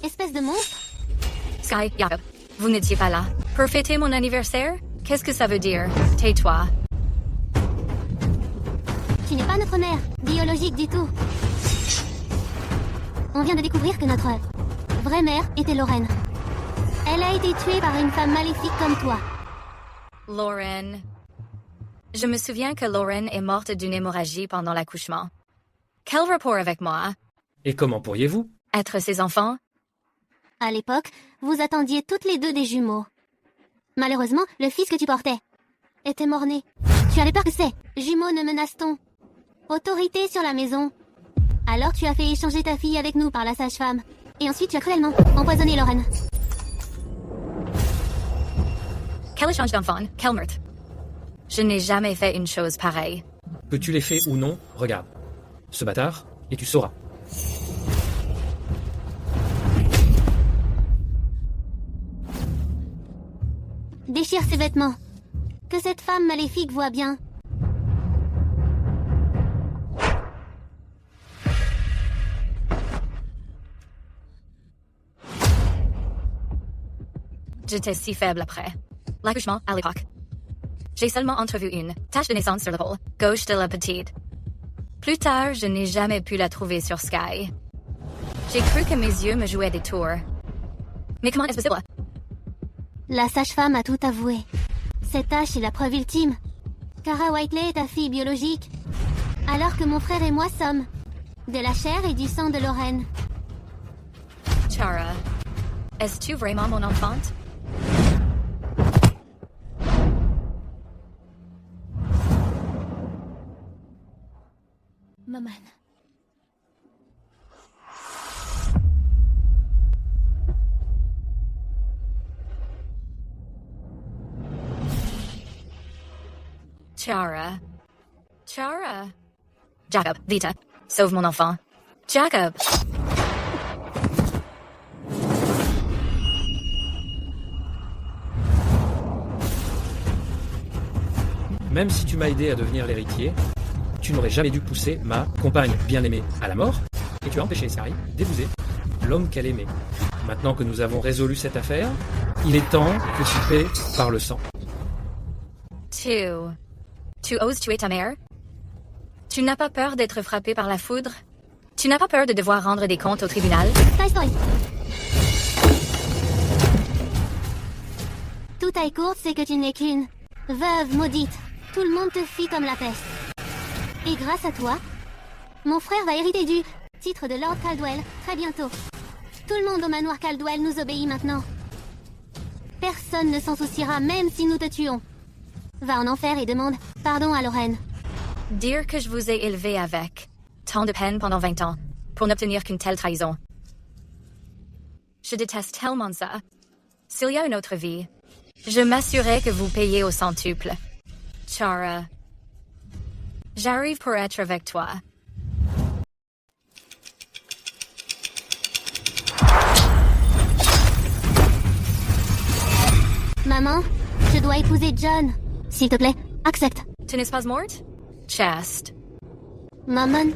espèce de monstre. Sky, Jacob, vous n'étiez pas là. Pour fêter mon anniversaire? Qu'est-ce que ça veut dire? Tais-toi. Tu n'es pas notre mère, biologique du tout. On vient de découvrir que notre vraie mère était Lorraine. Elle a été tuée par une femme maléfique comme toi. Lauren. Je me souviens que Lauren est morte d'une hémorragie pendant l'accouchement. Quel rapport avec moi? Et comment pourriez-vous? Être ses enfants? À l'époque, vous attendiez toutes les deux des jumeaux. Malheureusement, le fils que tu portais était mort-né. Tu avais peur que ces jumeaux ne menacent ton autorité sur la maison. Alors tu as fait échanger ta fille avec nous par la sage-femme. Et ensuite tu as cruellement empoisonné Lauren. Quel échange d'enfants? Quel meurtre? Je n'ai jamais fait une chose pareille. Que tu l'aies fait ou non, regarde. Ce bâtard, et tu sauras. Déchire ses vêtements. Que cette femme maléfique voit bien. J'étais si faible après l'accouchement à l'époque. J'ai seulement entrevu une tache de naissance sur l'épaule gauche de la petite. Plus tard, je n'ai jamais pu la trouver sur Sky. J'ai cru que mes yeux me jouaient des tours. Mais comment est-ce possible? La sage-femme a tout avoué. Cette tache est la preuve ultime. Kara Whiteley est ta fille biologique. Alors que mon frère et moi sommes de la chair et du sang de Lorraine. Chara, es-tu vraiment mon enfant? Maman. Chara. Chara. Jacob, vite. Sauve mon enfant. Jacob. Même si tu m'as aidé à devenir l'héritier, tu n'aurais jamais dû pousser ma compagne bien-aimée à la mort, et tu as empêché Sky d'épouser l'homme qu'elle aimait. Maintenant que nous avons résolu cette affaire, il est temps que tu paies par le sang. Tu oses tuer ta mère? Tu n'as pas peur d'être frappé par la foudre? Tu n'as pas peur de devoir rendre des comptes au tribunal? Toy Story. Tout taille courte, c'est que tu n'es qu'une veuve maudite. Tout le monde te fuit comme la peste. Et grâce à toi, mon frère va hériter du titre de Lord Caldwell très bientôt. Tout le monde au manoir Caldwell nous obéit maintenant. Personne ne s'en souciera même si nous te tuons. Va en enfer et demande pardon à Lorraine. Dire que je vous ai élevé avec tant de peine pendant 20 ans pour n'obtenir qu'une telle trahison. Je déteste tellement ça. S'il y a une autre vie, je m'assurerai que vous payez au centuple. Chara. J'arrive pour être avec toi. Maman, je dois épouser John. S'il te plaît, accepte. Tu n'es pas morte? Chaste. Maman,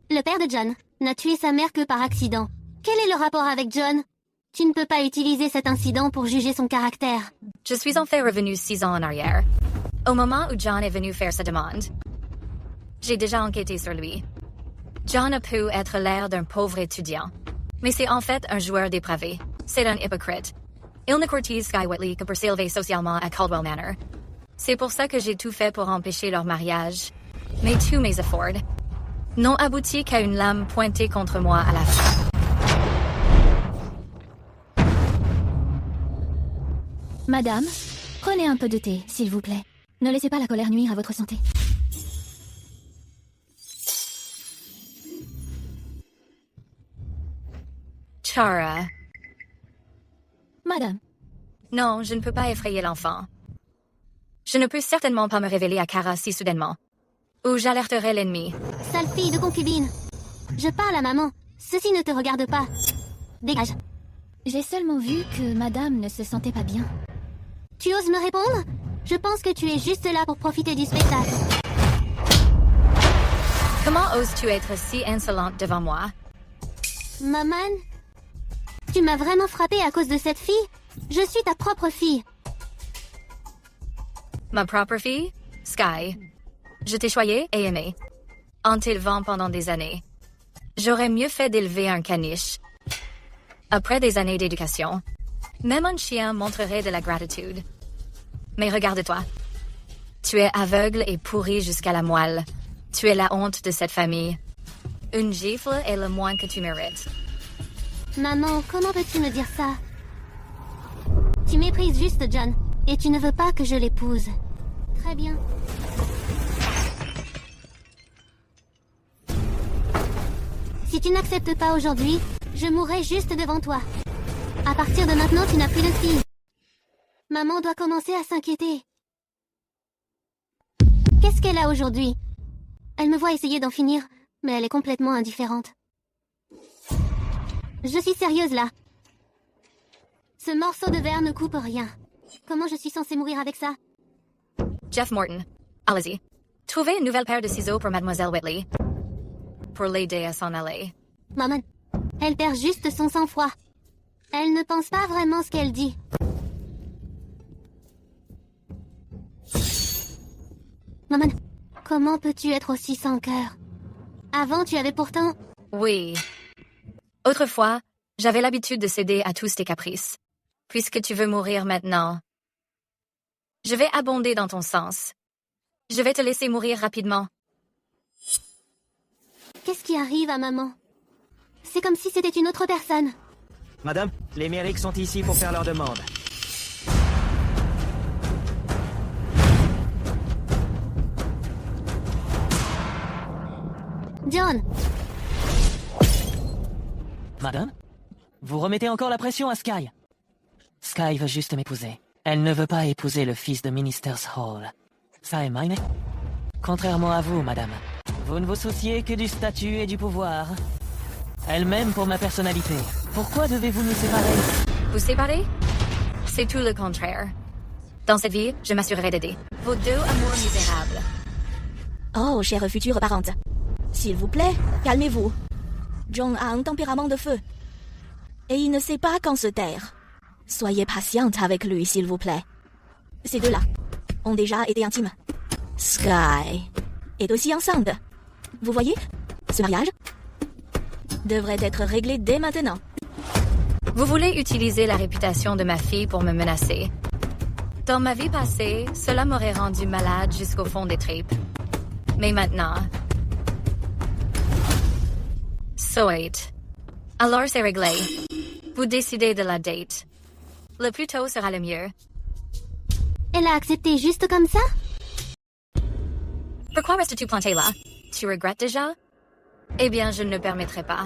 le père de John n'a tué sa mère que par accident. Quel est le rapport avec John? Tu ne peux pas utiliser cet incident pour juger son caractère. Je suis en fait revenu 6 ans en arrière. Au moment où John est venu faire sa demande, j'ai déjà enquêté sur lui. John a pu être l'air d'un pauvre étudiant, mais c'est en fait un joueur dépravé. C'est un hypocrite. Il ne courtise Sky Whiteley que pour s'élever socialement à Caldwell Manor. C'est pour ça que j'ai tout fait pour empêcher leur mariage. Mais tous mes efforts n'ont abouti qu'à une lame pointée contre moi à la fin. Madame, prenez un peu de thé, s'il vous plaît. Ne laissez pas la colère nuire à votre santé. Chara. Madame. Non, je ne peux pas effrayer l'enfant. Je ne peux certainement pas me révéler à Kara si soudainement. Ou j'alerterai l'ennemi. Sale fille de concubine. Je parle à maman. Ceci ne te regarde pas. Dégage. J'ai seulement vu que madame ne se sentait pas bien. Tu oses me répondre? Je pense que tu es juste là pour profiter du spectacle. Comment oses-tu être si insolente devant moi? Maman, Tu m'as vraiment frappé à cause de cette fille? Je suis ta propre fille. Ma propre fille? Sky. Je t'ai choyée et aimée. En t'élevant pendant des années. J'aurais mieux fait d'élever un caniche. Après des années d'éducation, même un chien montrerait de la gratitude. Mais regarde-toi. Tu es aveugle et pourri jusqu'à la moelle. Tu es la honte de cette famille. Une gifle est le moins que tu mérites. Maman, comment peux-tu me dire ça? Tu méprises juste John, et tu ne veux pas que je l'épouse. Très bien. Si tu n'acceptes pas aujourd'hui, je mourrai juste devant toi. À partir de maintenant, tu n'as plus de fille. Maman doit commencer à s'inquiéter. Qu'est-ce qu'elle a aujourd'hui? Elle me voit essayer d'en finir, mais elle est complètement indifférente. Je suis sérieuse là. Ce morceau de verre ne coupe rien. Comment je suis censée mourir avec ça? Jeff Morton, allez-y. Trouvez une nouvelle paire de ciseaux pour Mademoiselle Whitley. Pour l'aider à s'en aller. Maman, elle perd juste son sang-froid. Elle ne pense pas vraiment ce qu'elle dit. Maman, comment peux-tu être aussi sans cœur? Avant, tu avais pourtant... Oui. Autrefois, j'avais l'habitude de céder à tous tes caprices. Puisque tu veux mourir maintenant, je vais abonder dans ton sens. Je vais te laisser mourir rapidement. Qu'est-ce qui arrive à maman? C'est comme si c'était une autre personne. Madame, les Merrick sont ici pour faire leur demande. John! Madame? Vous remettez encore la pression à Sky. Sky veut juste m'épouser. Elle ne veut pas épouser le fils de Minister's Hall. Ça est mine. Contrairement à vous, madame. Vous ne vous souciez que du statut et du pouvoir. Elle m'aime pour ma personnalité. Pourquoi devez-vous nous séparer? Vous séparer? C'est tout le contraire. Dans cette vie, je m'assurerai d'aider vos deux amours misérables. Oh, chère future parente. S'il vous plaît, calmez-vous. John a un tempérament de feu. Et il ne sait pas quand se taire. Soyez patiente avec lui, s'il vous plaît. Ces deux-là ont déjà été intimes. Sky est aussi enceinte. Vous voyez, ce mariage devrait être réglé dès maintenant. Vous voulez utiliser la réputation de ma fille pour me menacer. Dans ma vie passée, cela m'aurait rendu malade jusqu'au fond des tripes. Mais maintenant... Soit. Alors c'est réglé. Vous décidez de la date. Le plus tôt sera le mieux. Elle a accepté juste comme ça? Pourquoi restes-tu planté là? Tu regrettes déjà? Eh bien, je ne le permettrai pas.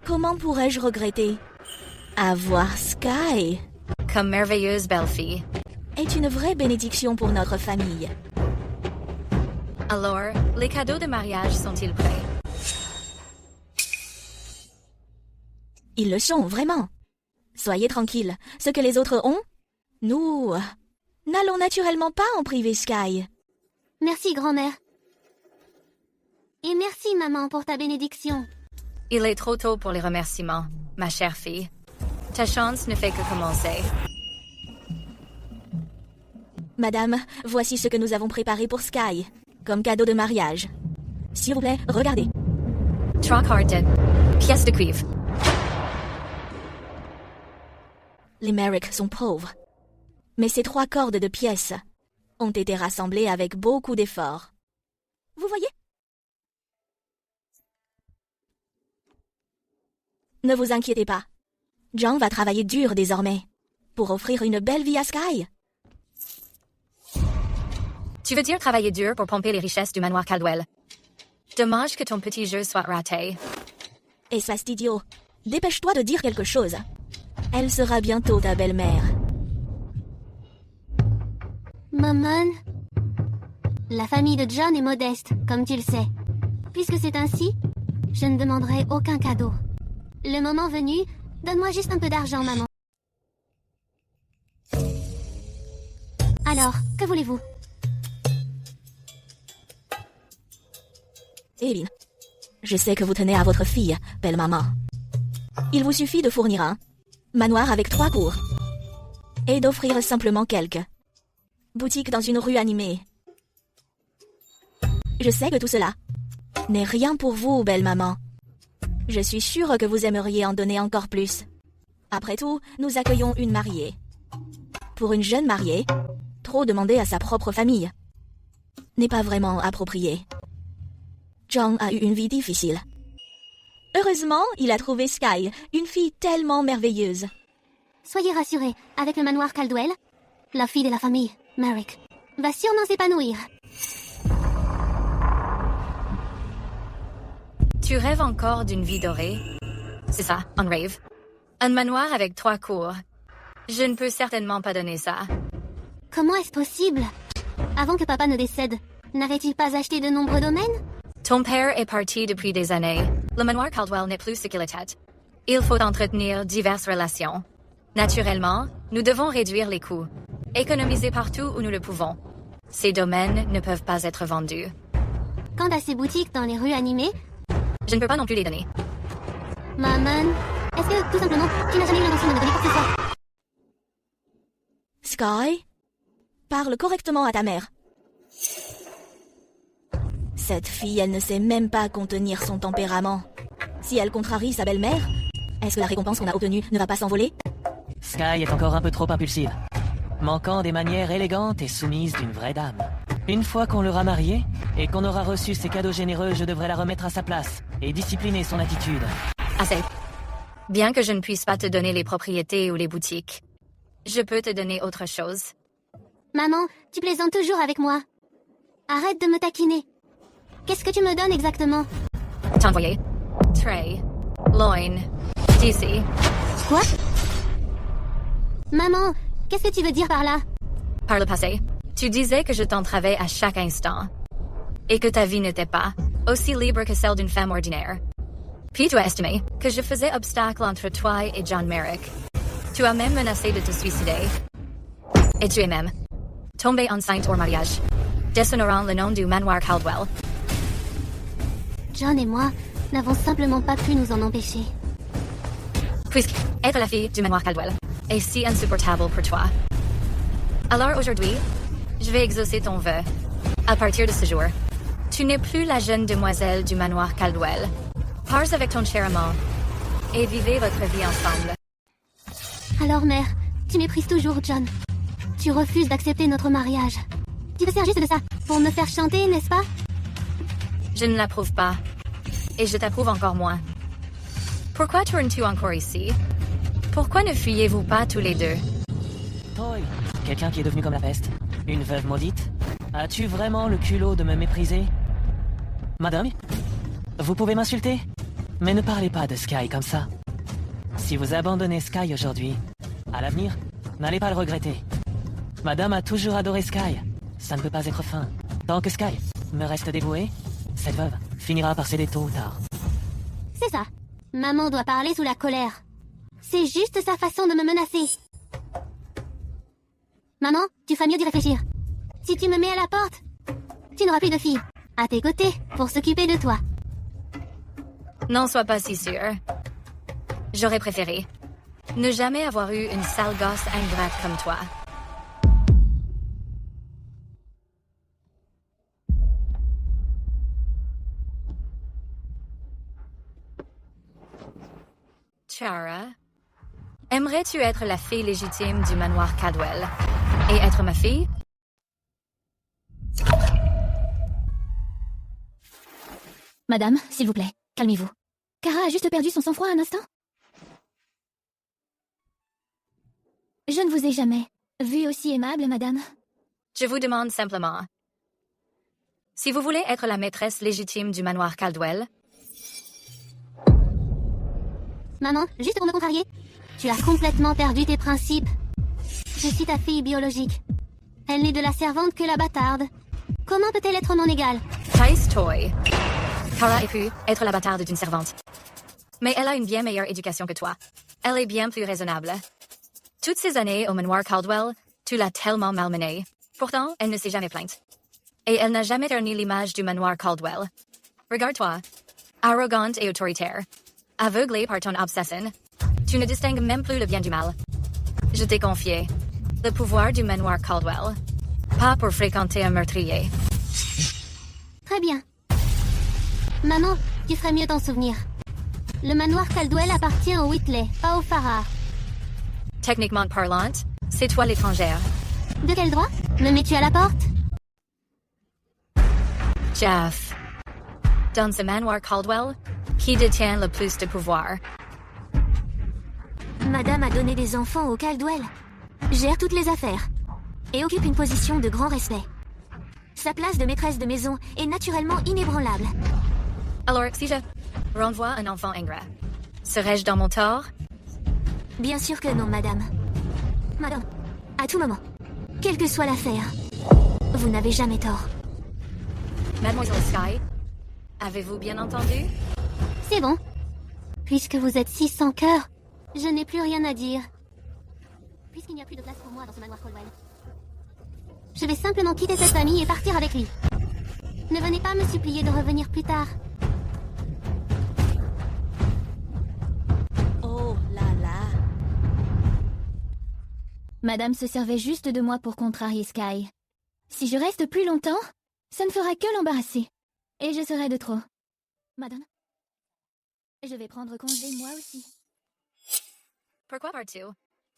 Comment pourrais-je regretter? Avoir Sky Comme merveilleuse belle-fille. est une vraie bénédiction pour notre famille. Alors, les cadeaux de mariage sont-ils prêts? Ils le sont, vraiment. Soyez tranquille. Ce que les autres ont, nous n'allons naturellement pas en priver Sky. Merci, grand-mère. Et merci, maman, pour ta bénédiction. Il est trop tôt pour les remerciements, ma chère fille. Ta chance ne fait que commencer. Madame, voici ce que nous avons préparé pour Sky, comme cadeau de mariage. S'il vous plaît, regardez. Trockharded. Pièce de cuivre. Les Merrick sont pauvres. Mais ces 3 cordes de pièces ont été rassemblées avec beaucoup d'efforts. Vous voyez? Ne vous inquiétez pas. John va travailler dur désormais pour offrir une belle vie à Sky. Tu veux dire travailler dur pour pomper les richesses du manoir Caldwell? Dommage que ton petit jeu soit raté. Espèce d'idiot, dépêche-toi de dire quelque chose. Elle sera bientôt ta belle-mère. Maman, la famille de John est modeste, comme tu le sais. Puisque c'est ainsi, je ne demanderai aucun cadeau. Le moment venu, donne-moi juste un peu d'argent, maman. Alors, que voulez-vous? Eh bien, je sais que vous tenez à votre fille, belle maman. Il vous suffit de fournir un manoir avec 3 cours. Et d'offrir simplement quelques boutiques dans une rue animée. Je sais que tout cela n'est rien pour vous, belle maman. Je suis sûre que vous aimeriez en donner encore plus. Après tout, nous accueillons une mariée. Pour une jeune mariée, trop demander à sa propre famille n'est pas vraiment approprié. John a eu une vie difficile. Heureusement, il a trouvé Sky, une fille tellement merveilleuse. Soyez rassurés, avec le manoir Caldwell, la fille de la famille, Merrick, va sûrement s'épanouir. Tu rêves encore d'une vie dorée? C'est ça, on rêve. Un manoir avec 3 cours. Je ne peux certainement pas donner ça. Comment est-ce possible? Avant que papa ne décède, n'avait-il pas acheté de nombreux domaines? Ton père est parti depuis des années. Le manoir Caldwell n'est plus ce qu'il était. Il faut entretenir diverses relations. Naturellement, nous devons réduire les coûts. Économiser partout où nous le pouvons. Ces domaines ne peuvent pas être vendus. Quant à ces boutiques dans les rues animées, Je ne peux pas non plus les donner. maman, est-ce que, tout simplement, tu n'as jamais eu l'intention de me donner quoi que ce soit? Sky, parle correctement à ta mère. Cette fille, elle ne sait même pas contenir son tempérament. Si elle contrarie sa belle-mère, est-ce que la récompense qu'on a obtenue ne va pas s'envoler? Sky est encore un peu trop impulsive, manquant des manières élégantes et soumises d'une vraie dame. Une fois qu'on l'aura mariée et qu'on aura reçu ses cadeaux généreux, je devrais la remettre à sa place et discipliner son attitude. Assez. Bien que je ne puisse pas te donner les propriétés ou les boutiques, je peux te donner autre chose. Maman, tu plaisantes toujours avec moi. Arrête de me taquiner. Qu'est-ce que tu me donnes exactement? T'envoyer. Trey. Loin. DC. Quoi? Maman, qu'est-ce que tu veux dire par là? Par le passé, tu disais que je t'entravais à chaque instant. Et que ta vie n'était pas aussi libre que celle d'une femme ordinaire. Puis tu as estimé que je faisais obstacle entre toi et John Merrick. Tu as même menacé de te suicider. Et tu es même tombée enceinte hors mariage, déshonorant le nom du manoir Caldwell. John et moi n'avons simplement pas pu nous en empêcher. Puisque être la fille du manoir Caldwell est si insupportable pour toi. Alors aujourd'hui, je vais exaucer ton vœu. À partir de ce jour, tu n'es plus la jeune demoiselle du manoir Caldwell. Pars avec ton cher amant et vivez votre vie ensemble. Alors mère, tu méprises toujours John. Tu refuses d'accepter notre mariage. Tu te sers juste de ça pour me faire chanter, n'est-ce pas? Je ne l'approuve pas. Et je t'approuve encore moins. Pourquoi tournes-tu encore ici? Pourquoi ne fuyez-vous pas tous les deux? Toy, quelqu'un qui est devenu comme la peste? Une veuve maudite? As-tu vraiment le culot de me mépriser? Madame, vous pouvez m'insulter, mais ne parlez pas de Sky comme ça. Si vous abandonnez Sky aujourd'hui, à l'avenir, n'allez pas le regretter. Madame a toujours adoré Sky. Ça ne peut pas être fin. Tant que Sky me reste dévouée, cette veuve finira par céder tôt ou tard. C'est ça. Maman doit parler sous la colère. C'est juste sa façon de me menacer. Maman, tu ferais mieux d'y réfléchir. Si tu me mets à la porte, tu n'auras plus de fille à tes côtés pour s'occuper de toi. N'en sois pas si sûr. J'aurais préféré ne jamais avoir eu une sale gosse ingrate comme toi. Chara, aimerais-tu être la fille légitime du manoir Caldwell et être ma fille? Madame, s'il vous plaît, calmez-vous. Kara a juste perdu son sang-froid un instant. Je ne vous ai jamais vue aussi aimable, madame. Je vous demande simplement, si vous voulez être la maîtresse légitime du manoir Caldwell. Maman, juste pour me contrarier, tu as complètement perdu tes principes. Je suis ta fille biologique. Elle n'est de la servante que la bâtarde. Comment peut-elle être mon égale? Tice Toy. Kara a pu être la bâtarde d'une servante. Mais elle a une bien meilleure éducation que toi. Elle est bien plus raisonnable. Toutes ces années au manoir Caldwell, tu l'as tellement malmenée. Pourtant, elle ne s'est jamais plainte. Et elle n'a jamais terni l'image du manoir Caldwell. Regarde-toi. Arrogante et autoritaire. Aveuglé par ton obsession, tu ne distingues même plus le bien du mal. Je t'ai confié le pouvoir du manoir Caldwell, pas pour fréquenter un meurtrier. Très bien. Maman, tu ferais mieux d'en souvenir. Le manoir Caldwell appartient aux Whitley, pas aux Farrar. Techniquement parlant, c'est toi l'étrangère. De quel droit? Me mets-tu à la porte? Jeff. Dans ce manoir Caldwell, qui détient le plus de pouvoir? Madame a donné des enfants au Caldwell. Gère toutes les affaires. Et occupe une position de grand respect. Sa place de maîtresse de maison est naturellement inébranlable. Alors, si je renvoie un enfant ingrat, serais-je dans mon tort? Bien sûr que non, madame. Madame, à tout moment, quelle que soit l'affaire, vous n'avez jamais tort. Mademoiselle Sky, avez-vous bien entendu? C'est bon. Puisque vous êtes si sans cœur, je n'ai plus rien à dire. Puisqu'il n'y a plus de place pour moi dans ce manoir Caldwell. Je vais simplement quitter cette famille et partir avec lui. Ne venez pas me supplier de revenir plus tard. Oh là là. Madame se servait juste de moi pour contrarier Sky. Si je reste plus longtemps, ça ne fera que l'embarrasser. Et je serai de trop. Madame, je vais prendre congé moi aussi. Pourquoi pars-tu?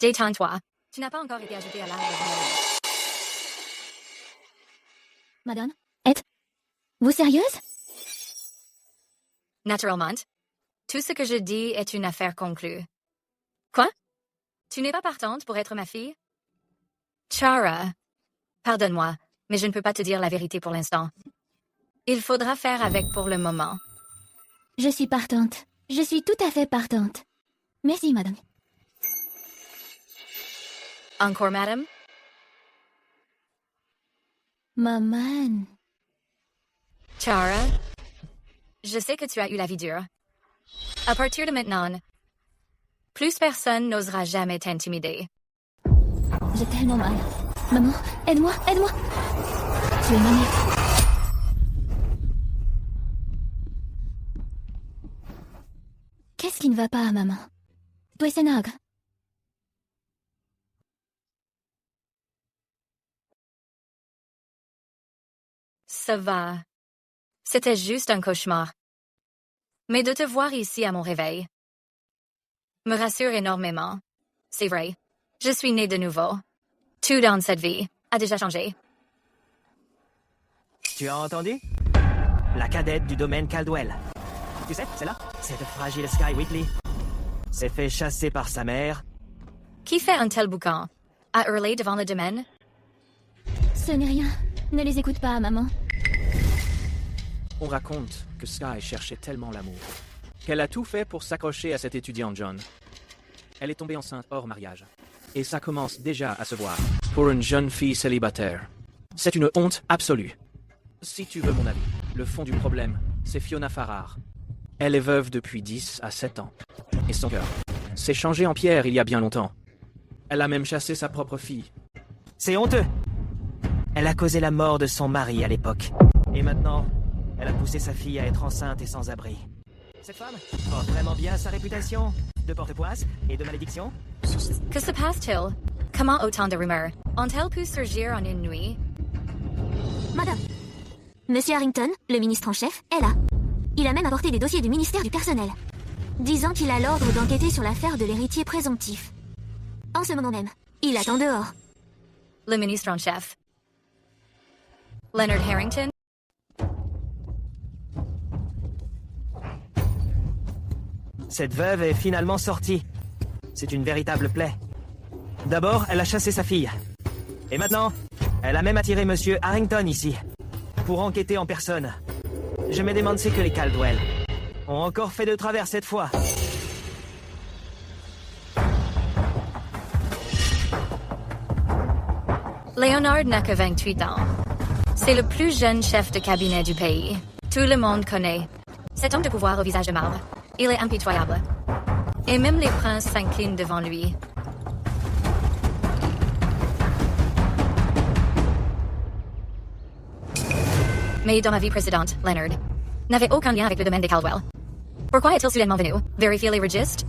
Détends-toi. Tu n'as pas encore été ajouté à l'arbre de Noël. Madame, êtes-vous sérieuse? Naturellement. Tout ce que je dis est une affaire conclue. Quoi? Tu n'es pas partante pour être ma fille? Chara, pardonne-moi, mais je ne peux pas te dire la vérité pour l'instant. Il faudra faire avec pour le moment. Je suis partante. Je suis tout à fait partante. Merci, madame. Encore, madame? Maman. Chara, je sais que tu as eu la vie dure. À partir de maintenant, plus personne n'osera jamais t'intimider. J'ai tellement mal. Maman, aide-moi, aide-moi. Tu es ma mère. Qu'est-ce qui ne va pas, maman? Tu es Sénagre. Ça va. C'était juste un cauchemar. Mais de te voir ici à mon réveil me rassure énormément. C'est vrai. Je suis née de nouveau. Tout dans cette vie a déjà changé. Tu as entendu? La cadette du domaine Caldwell. Tu sais, c'est là, cette fragile Sky Whitley. S'est fait chasser par sa mère. Qui fait un tel boucan? À hurler devant le domaine? Ce n'est rien. Ne les écoute pas, maman. On raconte que Sky cherchait tellement l'amour qu'elle a tout fait pour s'accrocher à cet étudiant John. Elle est tombée enceinte hors mariage. Et ça commence déjà à se voir. Pour une jeune fille célibataire. C'est une honte absolue. Si tu veux mon avis, le fond du problème, c'est Fiona Farrar. Elle est veuve depuis 10 à 7 ans. Et son cœur s'est changé en pierre il y a bien longtemps. Elle a même chassé sa propre fille. C'est honteux. Elle a causé la mort de son mari à l'époque. Et maintenant, elle a poussé sa fille à être enceinte et sans abri. Cette femme porte vraiment bien sa réputation de porte-poisse et de malédiction. Que se passe-t-il? Comment autant de rumeurs ont-elles pu surgir en une nuit? Madame, Monsieur Harrington, le ministre en chef, est là. Il a même apporté des dossiers du ministère du personnel, disant qu'il a l'ordre d'enquêter sur l'affaire de l'héritier présomptif. En ce moment même, il attend dehors. Le ministre en chef. Leonard Harrington? Cette veuve est finalement sortie. C'est une véritable plaie. D'abord, elle a chassé sa fille. Et maintenant, elle a même attiré Monsieur Harrington ici, pour enquêter en personne. Je me demande ce que les Caldwell ont encore fait de travers cette fois. Leonard n'a que 28 ans. C'est le plus jeune chef de cabinet du pays. Tout le monde connaît. Cet homme de pouvoir au visage de marbre. Il est impitoyable. Et même les princes s'inclinent devant lui. Mais dans ma vie précédente, Leonard n'avait aucun lien avec le domaine des Caldwell. Pourquoi est-il soudainement venu? Vérifier les registres?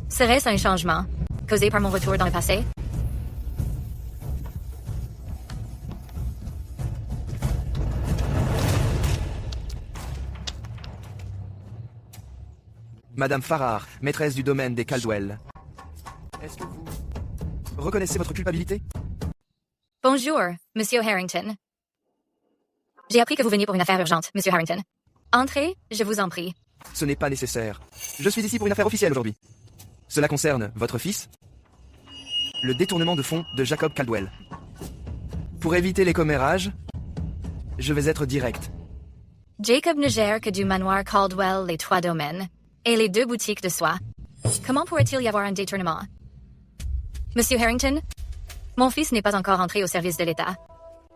Serait-ce un changement, causé par mon retour dans le passé? Madame Farrar, maîtresse du domaine des Caldwell. Est-ce que vous reconnaissez votre culpabilité? Bonjour, Monsieur Harrington. J'ai appris que vous veniez pour une affaire urgente, Monsieur Harrington. Entrez, je vous en prie. Ce n'est pas nécessaire. Je suis ici pour une affaire officielle aujourd'hui. Cela concerne votre fils, le détournement de fonds de Jacob Caldwell. Pour éviter les commérages, je vais être direct. Jacob ne gère que du manoir Caldwell, les 3 domaines, et les 2 boutiques de soie. Comment pourrait-il y avoir un détournement? Monsieur Harrington, mon fils n'est pas encore entré au service de l'État.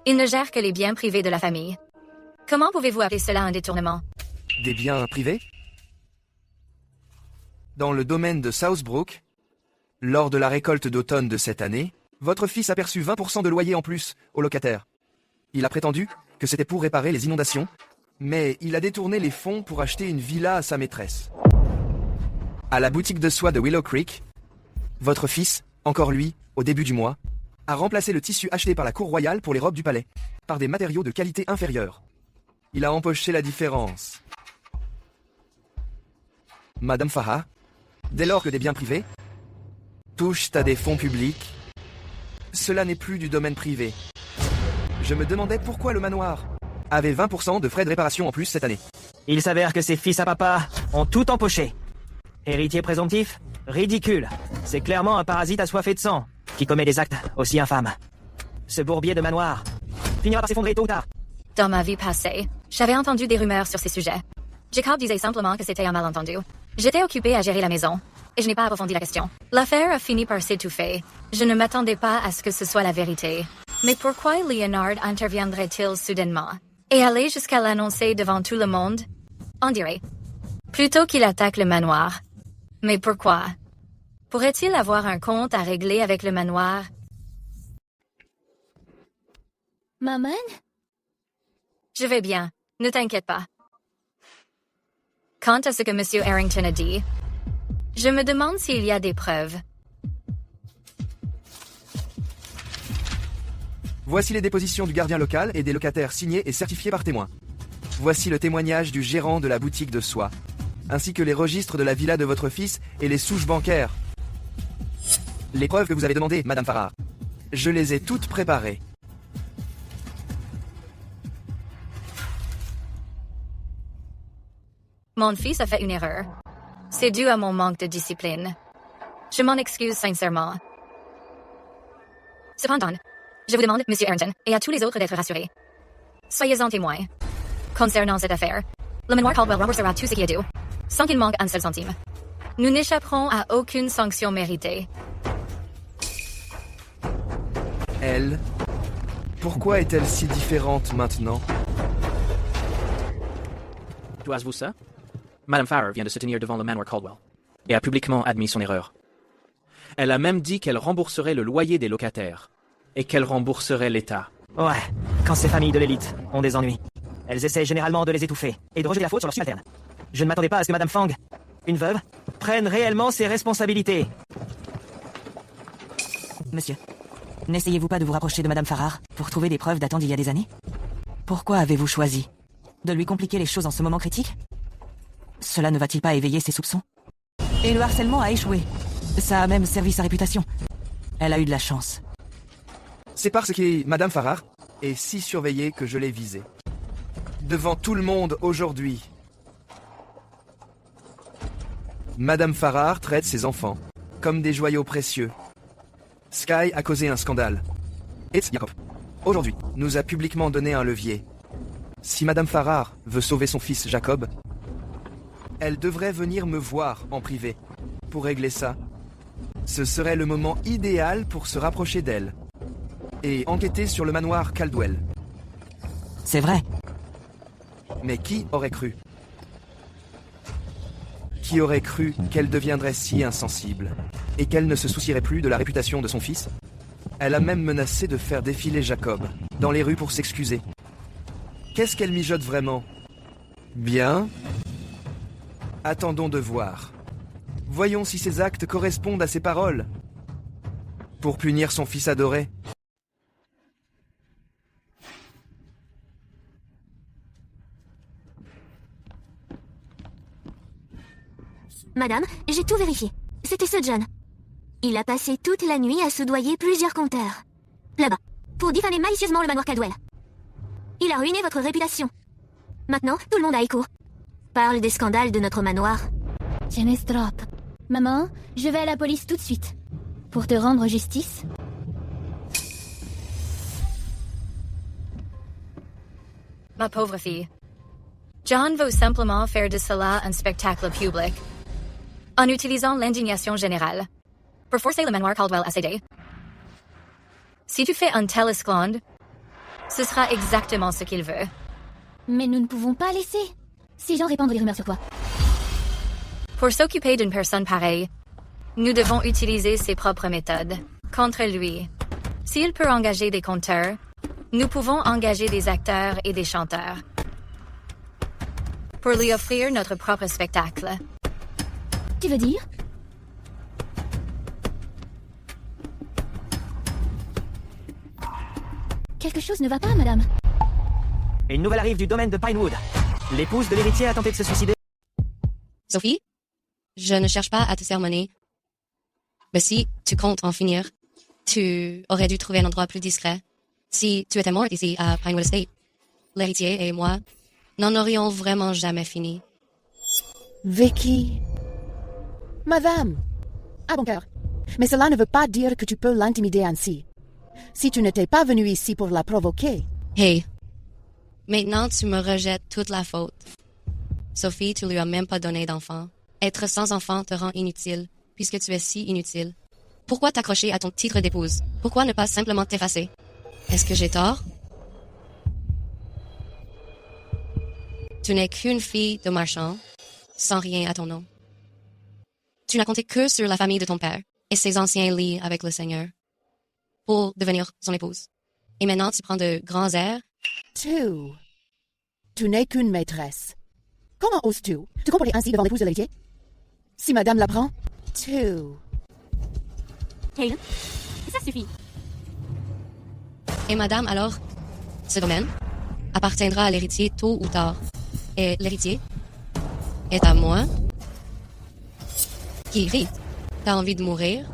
Il ne gère que les biens privés de la famille. Comment pouvez-vous appeler cela un détournement? Des biens privés? Dans le domaine de Southbrook, lors de la récolte d'automne de cette année, votre fils a perçu 20% de loyer en plus aux locataires. Il a prétendu que c'était pour réparer les inondations, mais il a détourné les fonds pour acheter une villa à sa maîtresse. À la boutique de soie de Willow Creek, votre fils, encore lui, au début du mois, a remplacé le tissu acheté par la cour royale pour les robes du palais, par des matériaux de qualité inférieure. Il a empoché la différence. Madame Farrar, dès lors que des biens privés touchent à des fonds publics, cela n'est plus du domaine privé. Je me demandais pourquoi le manoir avait 20% de frais de réparation en plus cette année. Il s'avère que ses fils à papa ont tout empoché. Héritier présomptif? Ridicule. C'est clairement un parasite assoiffé de sang, qui commet des actes aussi infâmes. Ce bourbier de manoir finira par s'effondrer tôt ou tard. Dans ma vie passée, j'avais entendu des rumeurs sur ces sujets. Jacob disait simplement que c'était un malentendu. J'étais occupée à gérer la maison, et je n'ai pas approfondi la question. L'affaire a fini par s'étouffer. Je ne m'attendais pas à ce que ce soit la vérité. Mais pourquoi Leonard interviendrait-il soudainement? Et aller jusqu'à l'annoncer devant tout le monde? On dirait. Plutôt qu'il attaque le manoir. Mais pourquoi? Pourrait-il avoir un compte à régler avec le manoir? Maman? Je vais bien, ne t'inquiète pas. Quant à ce que M. Harrington a dit, je me demande s'il y a des preuves. Voici les dépositions du gardien local et des locataires signés et certifiés par témoin. Voici le témoignage du gérant de la boutique de soie, ainsi que les registres de la villa de votre fils et les souches bancaires. Les preuves que vous avez demandées, Madame Farrar. Je les ai toutes préparées. Mon fils a fait une erreur. C'est dû à mon manque de discipline. Je m'en excuse sincèrement. Cependant, je vous demande, M. Harrington, et à tous les autres d'être rassurés. Soyez-en témoins. Concernant cette affaire, le manoir Caldwell remboursera tout ce qui est dû, sans qu'il manque un seul centime. Nous n'échapperons à aucune sanction méritée. Elle, pourquoi est-elle si différente maintenant? Dois-je vous ça? Madame Farrar vient de se tenir devant le manoir Caldwell et a publiquement admis son erreur. Elle a même dit qu'elle rembourserait le loyer des locataires et qu'elle rembourserait l'État. Ouais, quand ces familles de l'élite ont des ennuis, elles essaient généralement de les étouffer et de rejeter la faute sur leurs subalternes. Je ne m'attendais pas à ce que Madame Fang, une veuve, prenne réellement ses responsabilités. Monsieur, n'essayez-vous pas de vous rapprocher de Madame Farrar pour trouver des preuves datant d'il y a des années? Pourquoi avez-vous choisi de lui compliquer les choses en ce moment critique? Cela ne va-t-il pas éveiller ses soupçons? Et le harcèlement a échoué. Ça a même servi sa réputation. Elle a eu de la chance. C'est parce que Madame Farrar est si surveillée que je l'ai visée. Devant tout le monde aujourd'hui. Madame Farrar traite ses enfants comme des joyaux précieux. Sky a causé un scandale. Et Jacob, aujourd'hui, nous a publiquement donné un levier. Si Madame Farrar veut sauver son fils Jacob, elle devrait venir me voir en privé pour régler ça. Ce serait le moment idéal pour se rapprocher d'elle et enquêter sur le manoir Caldwell. C'est vrai. Mais qui aurait cru? Qui aurait cru qu'elle deviendrait si insensible et qu'elle ne se soucierait plus de la réputation de son fils? Elle a même menacé de faire défiler Jacob dans les rues pour s'excuser. Qu'est-ce qu'elle mijote vraiment? Bien. Attendons de voir. Voyons si ses actes correspondent à ses paroles. Pour punir son fils adoré. Madame, j'ai tout vérifié. C'était ce John. Il a passé toute la nuit à soudoyer plusieurs compteurs. Là-bas, pour diffamer malicieusement le manoir Caldwell. Il a ruiné votre réputation. Maintenant, tout le monde a écho. Parle des scandales de notre manoir. Tienes trop. Maman, je vais à la police tout de suite. Pour te rendre justice. Ma pauvre fille. John veut simplement faire de cela un spectacle public. En utilisant l'indignation générale. Pour forcer le manoir Caldwell à céder. Si tu fais un tel esclandre, ce sera exactement ce qu'il veut. Mais nous ne pouvons pas laisser. Ces gens répandent des rumeurs sur toi. Pour s'occuper d'une personne pareille, nous devons utiliser ses propres méthodes contre lui. S'il peut engager des conteurs, nous pouvons engager des acteurs et des chanteurs. Pour lui offrir notre propre spectacle. Tu veux dire? Quelque chose ne va pas, madame. Et une nouvelle arrive du domaine de Pinewood. L'épouse de l'héritier a tenté de se suicider. Sophie, je ne cherche pas à te sermonner. Mais si tu comptes en finir, tu aurais dû trouver un endroit plus discret. Si tu étais morte ici à Pinewood Estate, l'héritier et moi n'en aurions vraiment jamais fini. Vicky. Madame. À bon cœur. Mais cela ne veut pas dire que tu peux l'intimider ainsi. Si tu n'étais pas venue ici pour la provoquer. Hey, maintenant tu me rejettes toute la faute. Sophie, tu lui as même pas donné d'enfant. Être sans enfant te rend inutile, puisque tu es si inutile. Pourquoi t'accrocher à ton titre d'épouse? Pourquoi ne pas simplement t'effacer? Est-ce que j'ai tort? Tu n'es qu'une fille de marchand, sans rien à ton nom. Tu n'as compté que sur la famille de ton père et ses anciens lits avec le Seigneur pour devenir son épouse. Et maintenant, tu prends de grands airs. Tu n'es qu'une maîtresse. Comment oses-tu te comporter ainsi devant l'épouse de l'héritier? Si madame l'apprend, Hale, ça suffit. Et madame, alors, ce domaine appartiendra à l'héritier tôt ou tard. Et l'héritier est à moi. Qui rit? T'as envie de mourir?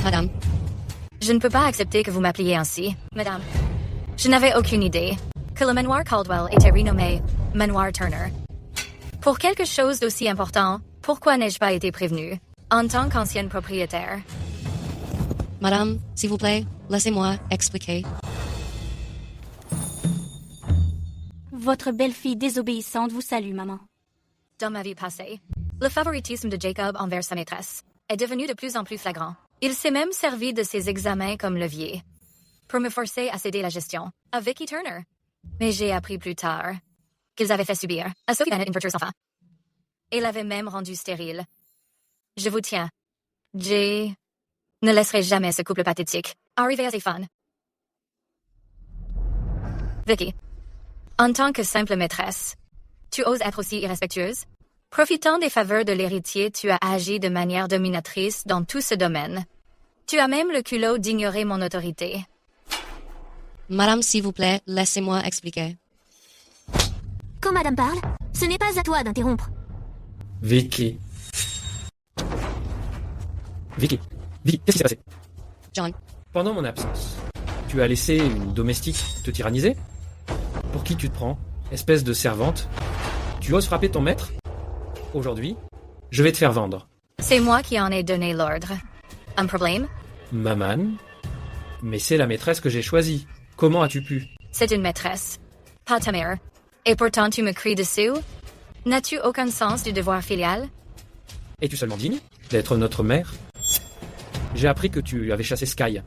Madame. Je ne peux pas accepter que vous m'appeliez ainsi, madame. Je n'avais aucune idée que le manoir Caldwell était renommé Manoir Turner. Pour quelque chose d'aussi important, pourquoi n'ai-je pas été prévenue, en tant qu'ancienne propriétaire? Madame, s'il vous plaît, laissez-moi expliquer. Votre belle-fille désobéissante vous salue, maman. Dans ma vie passée, le favoritisme de Jacob envers sa maîtresse est devenu de plus en plus flagrant. Il s'est même servi de ses examens comme levier pour me forcer à céder la gestion à Vicky Turner. Mais j'ai appris plus tard qu'ils avaient fait subir à Sophie Bennett une future sans fin. Et l'avaient même rendue stérile. Je vous tiens. Jay ne laisserai jamais ce couple pathétique arriver à ses fins. Vicky, en tant que simple maîtresse, tu oses être aussi irrespectueuse? Profitant des faveurs de l'héritier, tu as agi de manière dominatrice dans tout ce domaine. Tu as même le culot d'ignorer mon autorité. Madame, s'il vous plaît, laissez-moi expliquer. Quand madame parle, ce n'est pas à toi d'interrompre. Vicky. Vicky, qu'est-ce qui s'est passé? John. Pendant mon absence, tu as laissé une domestique te tyranniser? Pour qui tu te prends? Espèce de servante? Tu oses frapper ton maître? Aujourd'hui, je vais te faire vendre. C'est moi qui en ai donné l'ordre. Un problème? Maman? Mais c'est la maîtresse que j'ai choisie. Comment as-tu pu? C'est une maîtresse, pas ta mère. Et pourtant tu me cries dessus? N'as-tu aucun sens du devoir filial? Es-tu seulement digne d'être notre mère? J'ai appris que tu avais chassé Sky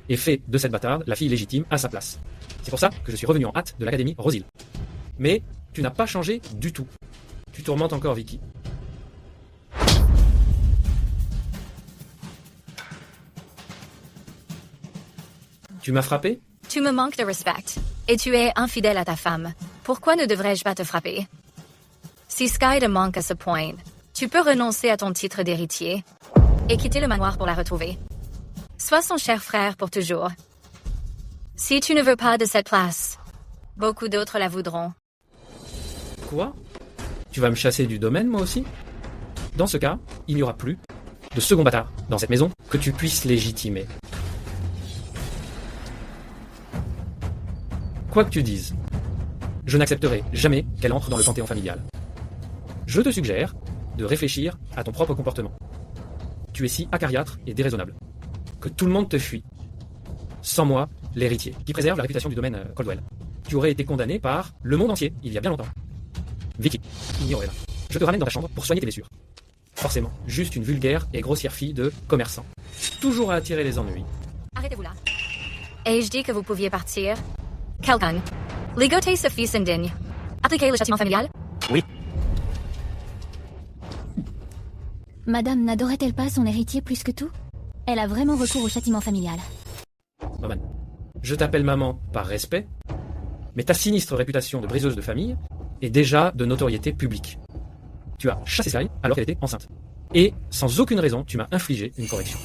et fait de cette bâtarde la fille légitime à sa place. C'est pour ça que je suis revenu en hâte de l'Académie Rosehill. Mais tu n'as pas changé du tout. Tu tourmentes encore Vicky. Tu m'as frappé? Tu me manques de respect. Et tu es infidèle à ta femme. Pourquoi ne devrais-je pas te frapper? Si Sky te manque à ce point, tu peux renoncer à ton titre d'héritier et quitter le manoir pour la retrouver. Sois son cher frère pour toujours. Si tu ne veux pas de cette place, beaucoup d'autres la voudront. Quoi? Tu vas me chasser du domaine, moi aussi? Dans ce cas, il n'y aura plus de second bâtard dans cette maison que tu puisses légitimer. Quoi que tu dises, je n'accepterai jamais qu'elle entre dans le panthéon familial. Je te suggère de réfléchir à ton propre comportement. Tu es si acariâtre et déraisonnable que tout le monde te fuit. Sans moi, l'héritier, qui préserve la réputation du domaine Caldwell. Tu aurais été condamné par le monde entier, il y a bien longtemps. Vicky, ignorez-la. Je te ramène dans ta chambre pour soigner tes blessures. Forcément, juste une vulgaire et grossière fille de commerçant. Toujours à attirer les ennuis. Arrêtez-vous là. Ai-je dit que vous pouviez partir? Quelqu'un, ligoter ce fils indigne. Appliquez le châtiment familial? Oui. Madame n'adorait-elle pas son héritier plus que tout? Elle a vraiment recours au châtiment familial. Maman, je t'appelle maman par respect, mais ta sinistre réputation de briseuse de famille est déjà de notoriété publique. Tu as chassé Sky alors qu'elle était enceinte. Et, sans aucune raison, tu m'as infligé une correction.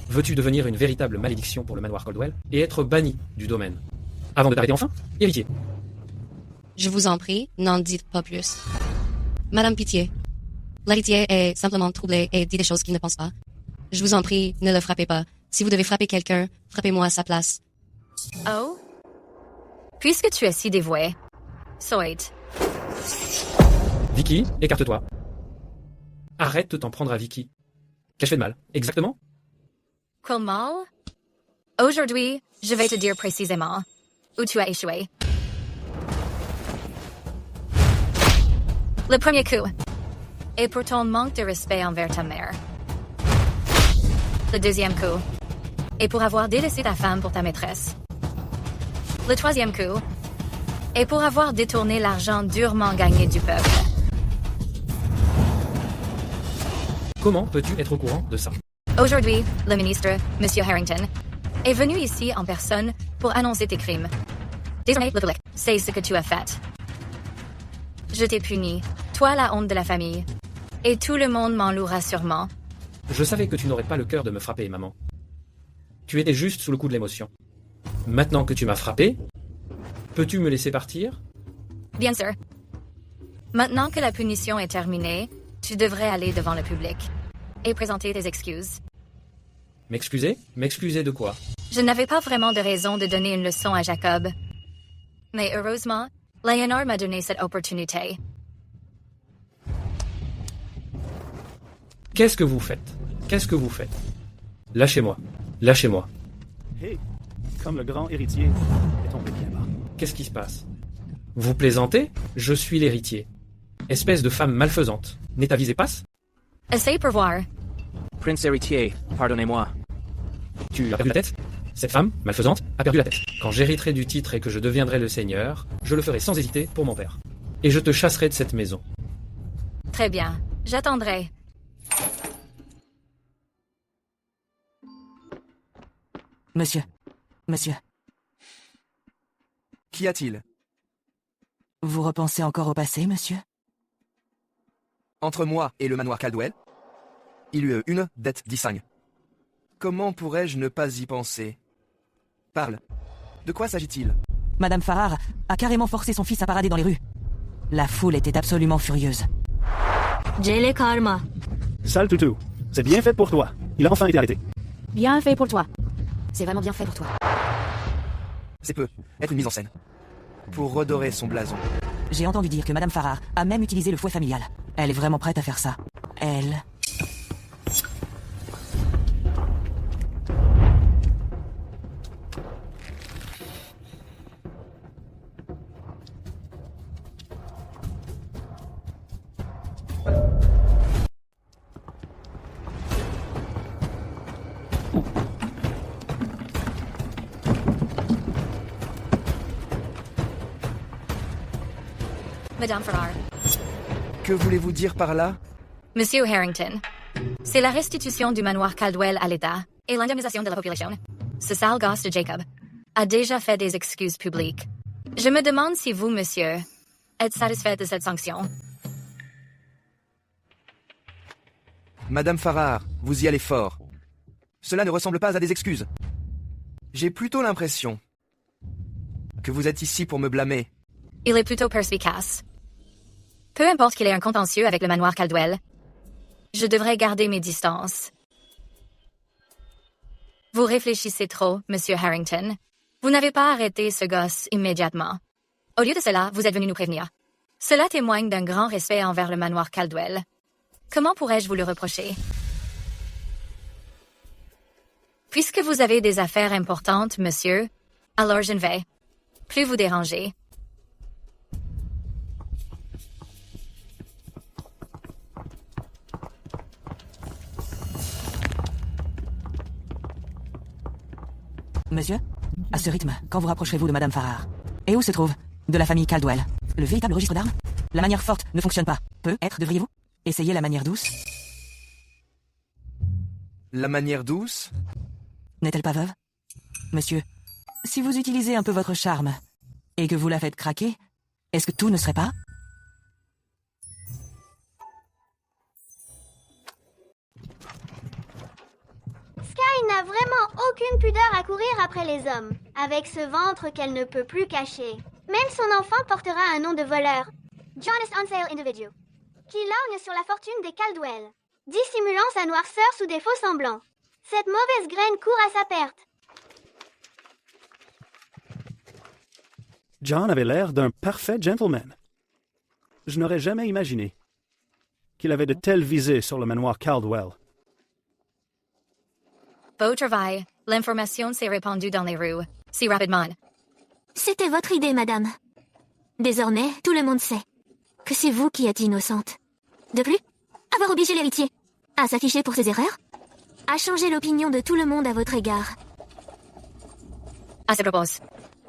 Veux-tu devenir une véritable malédiction pour le manoir Caldwell et être banni du domaine? Avant de t'arrêter enfin, héritier. Je vous en prie, n'en dites pas plus. Madame Pitié, l'héritier est simplement troublé et dit des choses qu'il ne pense pas. Je vous en prie, ne le frappez pas. Si vous devez frapper quelqu'un, frappez-moi à sa place. Oh? Puisque tu es si dévoué, soit. Vicky, écarte-toi. Arrête de t'en prendre à Vicky. Qu'ai-je fait de mal? Exactement? Quel mal? Aujourd'hui, je vais te dire précisément où tu as échoué. Le premier coup est pour ton manque de respect envers ta mère. Le deuxième coup est pour avoir délaissé ta femme pour ta maîtresse. Le troisième coup est pour avoir détourné l'argent durement gagné du peuple. Comment peux-tu être au courant de ça? Aujourd'hui, le ministre, M. Harrington, est venu ici en personne pour annoncer tes crimes. Désormais, le public sait ce que tu as fait. Je t'ai puni, toi la honte de la famille, et tout le monde m'en louera sûrement. Je savais que tu n'aurais pas le cœur de me frapper, maman. Tu étais juste sous le coup de l'émotion. Maintenant que tu m'as frappé, peux-tu me laisser partir? Bien sûr. Maintenant que la punition est terminée, tu devrais aller devant le public et présenter tes excuses. M'excuser? M'excuser de quoi? Je n'avais pas vraiment de raison de donner une leçon à Jacob. Mais heureusement, Léonore m'a donné cette opportunité. Qu'est-ce que vous faites? Qu'est-ce que vous faites? Lâchez-moi. Lâchez-moi. Hey, comme le grand héritier est tombé bien bas. Qu'est-ce qui se passe? Vous plaisantez? Je suis l'héritier. Espèce de femme malfaisante. N'est ta visée passe? Essaye pour voir. Prince héritier, pardonnez-moi. Tu as perdu la tête? Cette femme, malfaisante, a perdu la tête. Quand j'hériterai du titre et que je deviendrai le seigneur, je le ferai sans hésiter pour mon père. Et je te chasserai de cette maison. Très bien, j'attendrai. Monsieur, Qu'y a-t-il? vous repensez encore au passé, monsieur? Entre moi et le manoir Caldwell, il y eut une dette distingue. Comment pourrais-je ne pas y penser? Parle. De quoi s'agit-il? Madame Farrar a carrément forcé son fils à parader dans les rues. La foule était absolument furieuse. J'ai le karma. Sale toutou, c'est bien fait pour toi. Il a enfin été arrêté. Bien fait pour toi. C'est vraiment bien fait pour toi. C'est peu être une mise en scène. Pour redorer son blason. J'ai entendu dire que Madame Farrar a même utilisé le fouet familial. Elle est vraiment prête à faire ça. Elle... Madame Farrar. Que voulez-vous dire par là? Monsieur Harrington, c'est la restitution du manoir Caldwell à l'État et l'indemnisation de la population. Ce sale gosse de Jacob. a déjà fait des excuses publiques. Je me demande si vous, monsieur, êtes satisfait de cette sanction. Madame Farrar, vous y allez fort. Cela ne ressemble pas à des excuses. J'ai plutôt l'impression que vous êtes ici pour me blâmer. Il est plutôt perspicace. Peu importe qu'il ait un contentieux avec le manoir Caldwell, je devrais garder mes distances. Vous réfléchissez trop, monsieur Harrington. Vous n'avez pas arrêté ce gosse immédiatement. Au lieu de cela, vous êtes venu nous prévenir. Cela témoigne d'un grand respect envers le manoir Caldwell. Comment pourrais-je vous le reprocher? Puisque vous avez des affaires importantes, monsieur, alors je ne vais plus vous déranger. Monsieur, à ce rythme, quand vous rapprocherez-vous de Madame Farrar? Et où se trouve? De la famille Caldwell. Le véritable registre d'armes? La manière forte ne fonctionne pas. Peut-être devriez-vous essayer la manière douce? La manière douce? N'est-elle pas veuve? Monsieur, si vous utilisez un peu votre charme et que vous la faites craquer, est-ce que tout ne serait pas? Sky n'a vraiment aucune pudeur à courir après les hommes, avec ce ventre qu'elle ne peut plus cacher. Même son enfant portera un nom de voleur. Jonas Unsale Individu, qui lorgne sur la fortune des Caldwell, dissimulant sa noirceur sous des faux semblants. Cette mauvaise graine court à sa perte. John avait l'air d'un parfait gentleman. Je n'aurais jamais imaginé qu'il avait de telles visées sur le manoir Caldwell. Beau travail. L'information s'est répandue dans les rues, si rapidement. C'était votre idée, madame. Désormais, tout le monde sait que c'est vous qui êtes innocente. De plus, avoir obligé l'héritier à s'afficher pour ses erreurs a changé l'opinion de tout le monde à votre égard. À ce propos,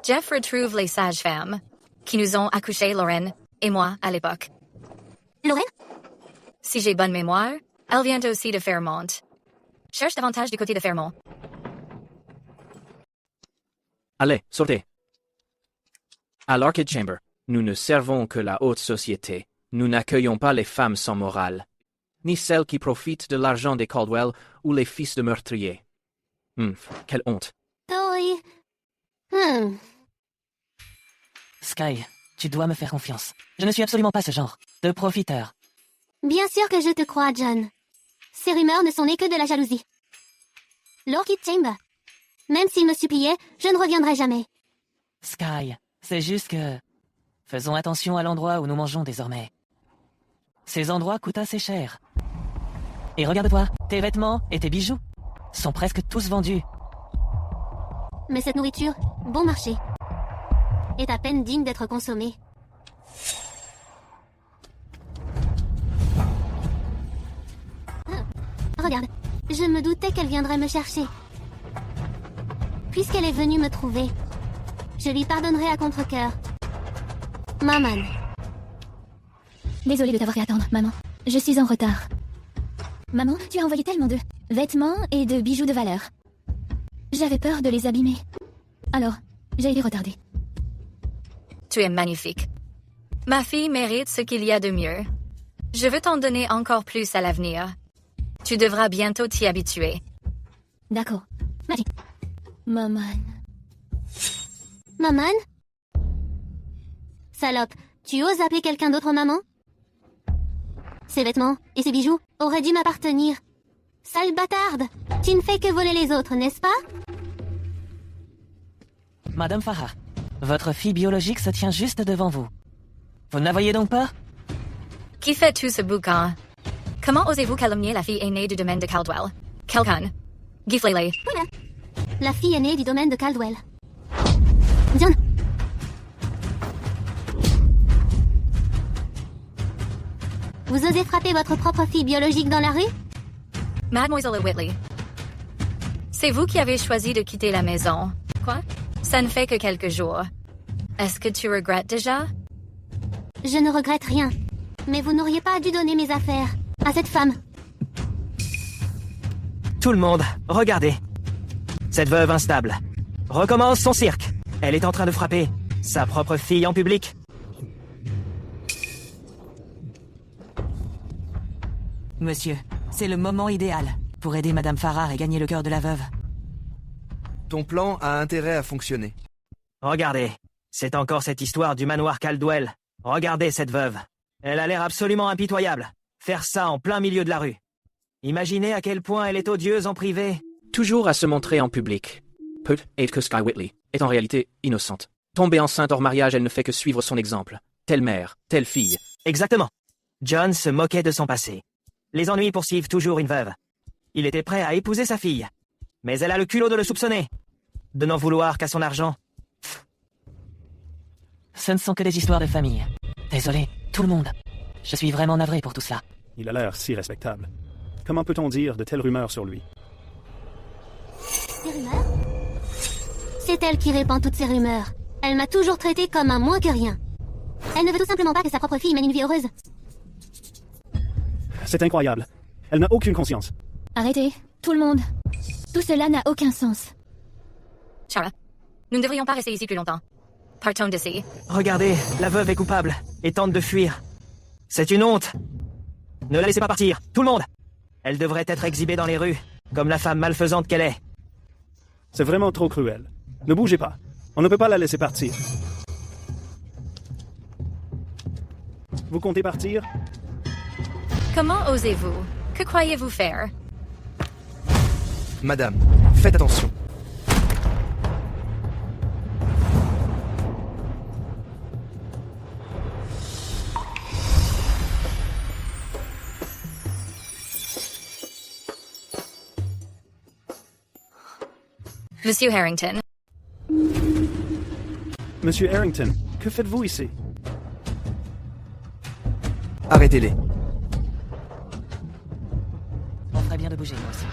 Jeff retrouve les sages-femmes qui nous ont accouché, Lorraine et moi, à l'époque. Lorraine? Si j'ai bonne mémoire, elle vient aussi de Fairmont. Cherche davantage du côté de Fairmont. Allez, sortez. À l'Arcade Chamber, nous ne servons que la haute société. Nous n'accueillons pas les femmes sans morale, ni celles qui profitent de l'argent des Caldwell ou les fils de meurtriers. Quelle honte. Oui. Sky, tu dois me faire confiance. Je ne suis absolument pas ce genre de profiteur. Bien sûr que je te crois, John. Ces rumeurs ne sont nées que de la jalousie. L'Orchid Chamber. Même s'il me suppliait, je ne reviendrai jamais. Sky, c'est juste que... Faisons attention à l'endroit où nous mangeons désormais. Ces endroits coûtent assez cher. Et regarde-toi, tes vêtements et tes bijoux sont presque tous vendus. Mais cette nourriture, bon marché, est à peine digne d'être consommée. Regarde, je me doutais qu'elle viendrait me chercher. Puisqu'elle est venue me trouver, je lui pardonnerai à contre-cœur. Maman. Désolée de t'avoir fait attendre, maman. Je suis en retard. Maman, tu as envoyé tellement de vêtements et de bijoux de valeur. J'avais peur de les abîmer. Alors, j'ai été retardée. Tu es magnifique. Ma fille mérite ce qu'il y a de mieux. Je veux t'en donner encore plus à l'avenir. Tu devras bientôt t'y habituer. D'accord. Vas-y. Maman. Maman? Salope, tu oses appeler quelqu'un d'autre maman? Ces vêtements et ces bijoux auraient dû m'appartenir. Sale bâtarde! Tu ne fais que voler les autres, n'est-ce pas? Madame Farrar, votre fille biologique se tient juste devant vous. Vous ne la voyez donc pas? Qui fait tout ce boucan? Comment osez-vous calomnier la fille aînée du domaine de Caldwell? Quelqu'un? Giflez-les. Oui, là. La fille aînée du domaine de Caldwell. John. Vous osez frapper votre propre fille biologique dans la rue? Mademoiselle Whitley, c'est vous qui avez choisi de quitter la maison. Quoi? Ça ne fait que quelques jours. Est-ce que tu regrettes déjà? Je ne regrette rien. Mais vous n'auriez pas dû donner mes affaires à cette femme. Tout le monde, regardez. Cette veuve instable. recommence son cirque. Elle est en train de frapper sa propre fille en public. Monsieur, c'est le moment idéal pour aider Madame Farrar et gagner le cœur de la veuve. Ton plan a intérêt à fonctionner. Regardez, c'est encore cette histoire du manoir Caldwell. Regardez cette veuve. Elle a l'air absolument impitoyable. Faire ça en plein milieu de la rue. Imaginez à quel point elle est odieuse en privé. Toujours à se montrer en public. Peut-être que Sky Whitley est en réalité innocente. Tombée enceinte hors mariage, elle ne fait que suivre son exemple. Telle mère, telle fille. Exactement. John se moquait de son passé. Les ennuis poursuivent toujours une veuve. Il était prêt à épouser sa fille. Mais elle a le culot de le soupçonner. De n'en vouloir qu'à son argent. Ce ne sont que des histoires de famille. Désolé, tout le monde. Je suis vraiment navré pour tout cela. Il a l'air si respectable. Comment peut-on dire de telles rumeurs sur lui? Des rumeurs? C'est elle qui répand toutes ces rumeurs. Elle m'a toujours traité comme un moins que rien. Elle ne veut tout simplement pas que sa propre fille mène une vie heureuse. C'est incroyable. Elle n'a aucune conscience. Arrêtez, tout le monde. Tout cela n'a aucun sens. Chara, nous ne devrions pas rester ici plus longtemps. Partons d'ici. Regardez, la veuve est coupable et tente de fuir. C'est une honte. Ne la laissez pas partir, tout le monde. Elle devrait être exhibée dans les rues, comme la femme malfaisante qu'elle est. C'est vraiment trop cruel. Ne bougez pas. On ne peut pas la laisser partir. Vous comptez partir? Comment osez-vous? Que croyez-vous faire? Madame, faites attention. Monsieur Harrington. Monsieur Harrington, que faites-vous ici? Arrêtez-les. On ferait bien de bouger, moi aussi.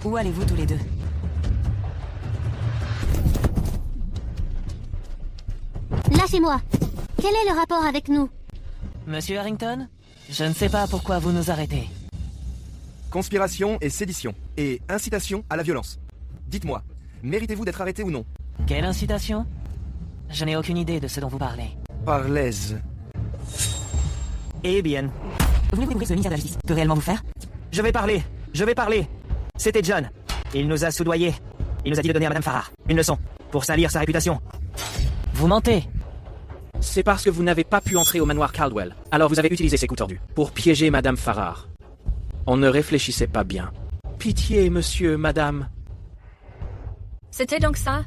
Où allez-vous tous les deux? Lâchez-moi. Quel est le rapport avec nous? Monsieur Harrington, je ne sais pas pourquoi vous nous arrêtez. Conspiration et sédition. Et incitation à la violence. Dites-moi, méritez-vous d'être arrêté ou non? Quelle incitation? Je n'ai aucune idée de ce dont vous parlez. Par l'aise. Eh bien. Voulez-vous ouvrir ce ministère de la Justice peut réellement vous faire? Je vais parler. C'était John. Il nous a soudoyés. Il nous a dit de donner à Madame Farrar une leçon pour salir sa réputation. Vous mentez. C'est parce que vous n'avez pas pu entrer au manoir Caldwell. Alors vous avez utilisé ces coups tordus pour piéger Madame Farrar. On ne réfléchissait pas bien. Pitié, monsieur, madame. C'était donc ça?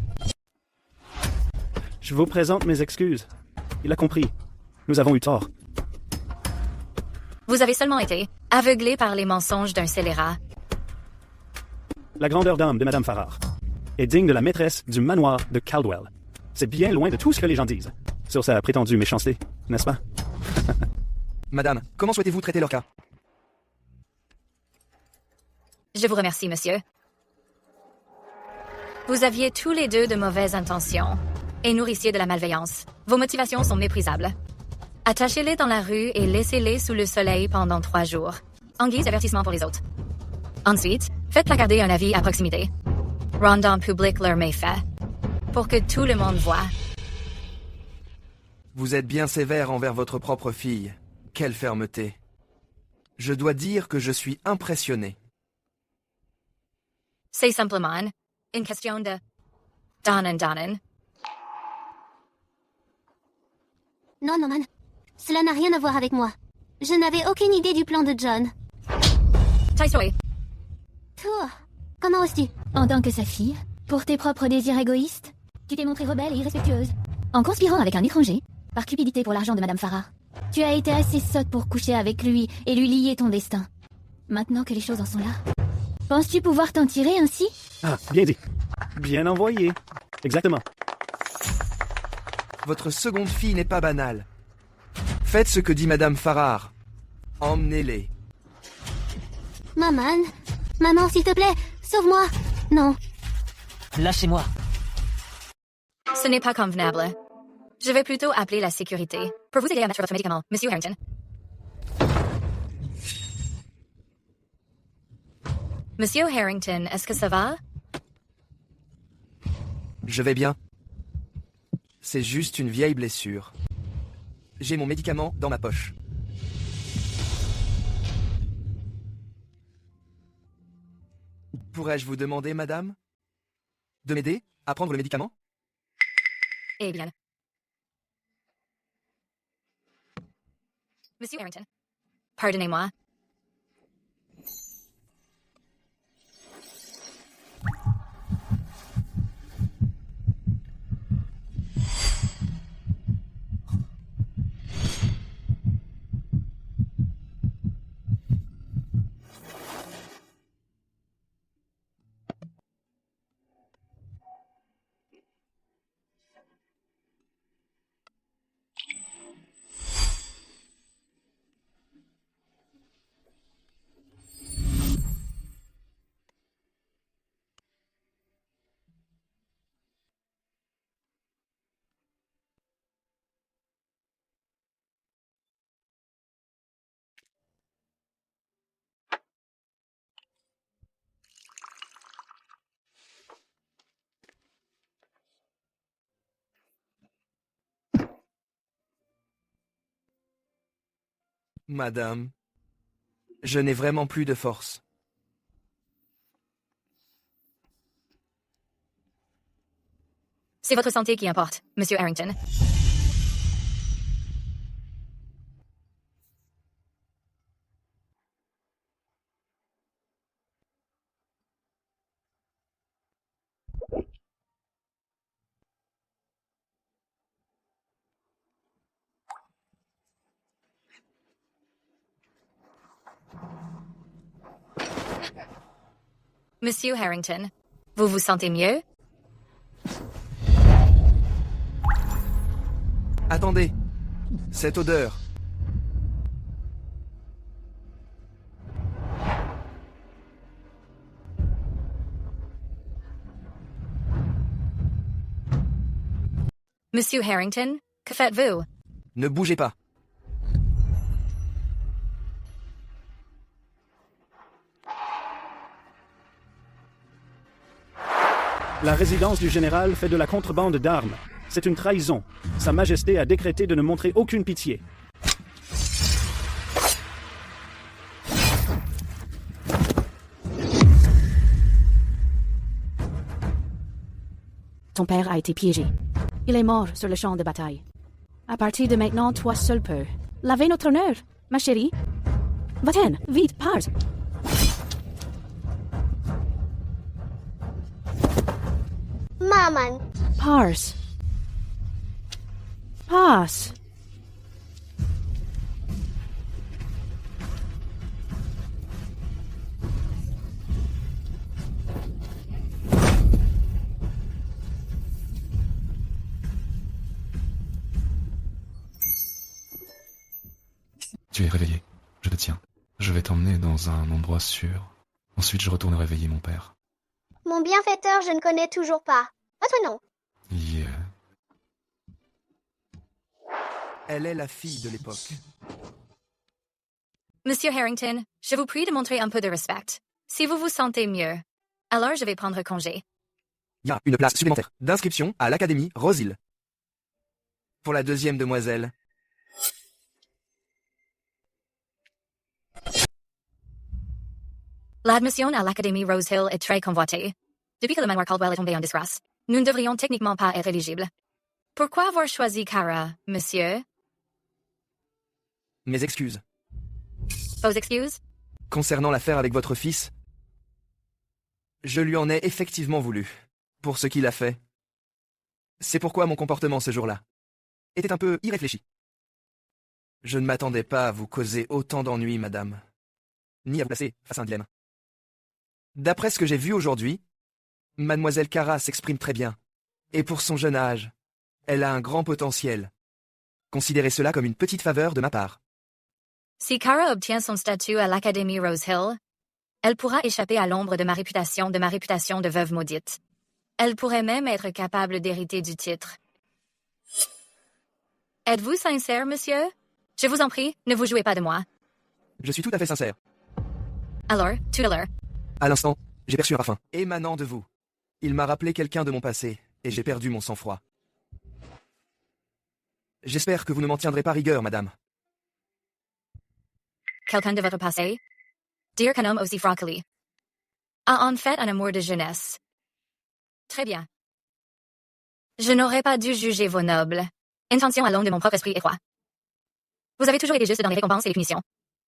Je vous présente mes excuses. Il a compris. Nous avons eu tort. Vous avez seulement été aveuglé par les mensonges d'un scélérat. La grandeur d'âme de Madame Farrar est digne de la maîtresse du manoir de Caldwell. C'est bien loin de tout ce que les gens disent sur sa prétendue méchanceté, n'est-ce pas? Madame, comment souhaitez-vous traiter leur cas? Je vous remercie, monsieur. Vous aviez tous les deux de mauvaises intentions et nourrissiez de la malveillance. Vos motivations sont méprisables. Attachez-les dans la rue et laissez-les sous le soleil pendant 3 jours, en guise d'avertissement pour les autres. Ensuite, faites placarder un avis à proximité. Rendant public leurs méfaits, pour que tout le monde voie. Vous êtes bien sévère envers votre propre fille. Quelle fermeté. Je dois dire que je suis impressionné. C'est simplement une question de Donnan. Non, Norman. Cela n'a rien à voir avec moi. Je n'avais aucune idée du plan de John. Taisoi. Toi, comment oses-tu? En tant que sa fille, pour tes propres désirs égoïstes, tu t'es montrée rebelle et irrespectueuse. En conspirant avec un étranger, par cupidité pour l'argent de Madame Farrar, tu as été assez sotte pour coucher avec lui et lui lier ton destin. Maintenant que les choses en sont là, penses-tu pouvoir t'en tirer ainsi? Ah, bien dit. Bien envoyé. Exactement. Votre seconde fille n'est pas banale. Faites ce que dit Madame Farrar. Emmenez-les. Maman, s'il te plaît, sauve-moi. Non. Lâchez-moi. Ce n'est pas convenable. Je vais plutôt appeler la sécurité pour vous aider à mettre votre médicament, Monsieur Harrington. Monsieur Harrington, est-ce que ça va? Je vais bien. C'est juste une vieille blessure. J'ai mon médicament dans ma poche. Pourrais-je vous demander, madame, de m'aider à prendre le médicament? Eh bien. Monsieur Harrington. Pardonnez-moi. Madame, je n'ai vraiment plus de force. C'est votre santé qui importe, Monsieur Harrington. Monsieur Harrington, vous vous sentez mieux? Attendez, cette odeur. Monsieur Harrington, que faites-vous? Ne bougez pas. La résidence du général fait de la contrebande d'armes. C'est une trahison. Sa Majesté a décrété de ne montrer aucune pitié. Ton père a été piégé. Il est mort sur le champ de bataille. À partir de maintenant, toi seul peux laver notre honneur, ma chérie. Va-t'en, vite, pars. Maman. Pars. Passe. Tu es réveillé. Je te tiens. Je vais t'emmener dans un endroit sûr. Ensuite, je retourne réveiller mon père. Mon bienfaiteur, je ne connais toujours pas. Votre nom? Yeah. Elle est la fille de l'époque. Monsieur Harrington, je vous prie de montrer un peu de respect. Si vous vous sentez mieux, alors je vais prendre congé. Il y a une place supplémentaire d'inscription à l'Académie Rose-Hill. Pour la deuxième demoiselle. L'admission à l'Académie Rose Hill est très convoitée. Depuis que le manoir Caldwell est tombé en disgrâce, nous ne devrions techniquement pas être éligibles. Pourquoi avoir choisi Kara, monsieur? Mes excuses. Vos excuses? Concernant l'affaire avec votre fils, je lui en ai effectivement voulu, pour ce qu'il a fait. C'est pourquoi mon comportement ce jour-là était un peu irréfléchi. Je ne m'attendais pas à vous causer autant d'ennuis, madame, ni à vous placer face à un dilemme. D'après ce que j'ai vu aujourd'hui, mademoiselle Kara s'exprime très bien, et pour son jeune âge, elle a un grand potentiel. Considérez cela comme une petite faveur de ma part. Si Kara obtient son statut à l'Académie Rose Hill, elle pourra échapper à l'ombre de ma réputation de veuve maudite. Elle pourrait même être capable d'hériter du titre. Êtes-vous sincère, monsieur? Je vous en prie, ne vous jouez pas de moi. Je suis tout à fait sincère. Alors, tout à l'heure. À l'instant, j'ai perçu un parfum émanant de vous. Il m'a rappelé quelqu'un de mon passé, et j'ai perdu mon sang-froid. J'espère que vous ne m'en tiendrez pas rigueur, madame. Quelqu'un de votre passé? Dire qu'un homme aussi fragile a en fait un amour de jeunesse. Très bien. Je n'aurais pas dû juger vos nobles intentions à l'aune de mon propre esprit étroit. Vous avez toujours été juste dans les récompenses et les punitions,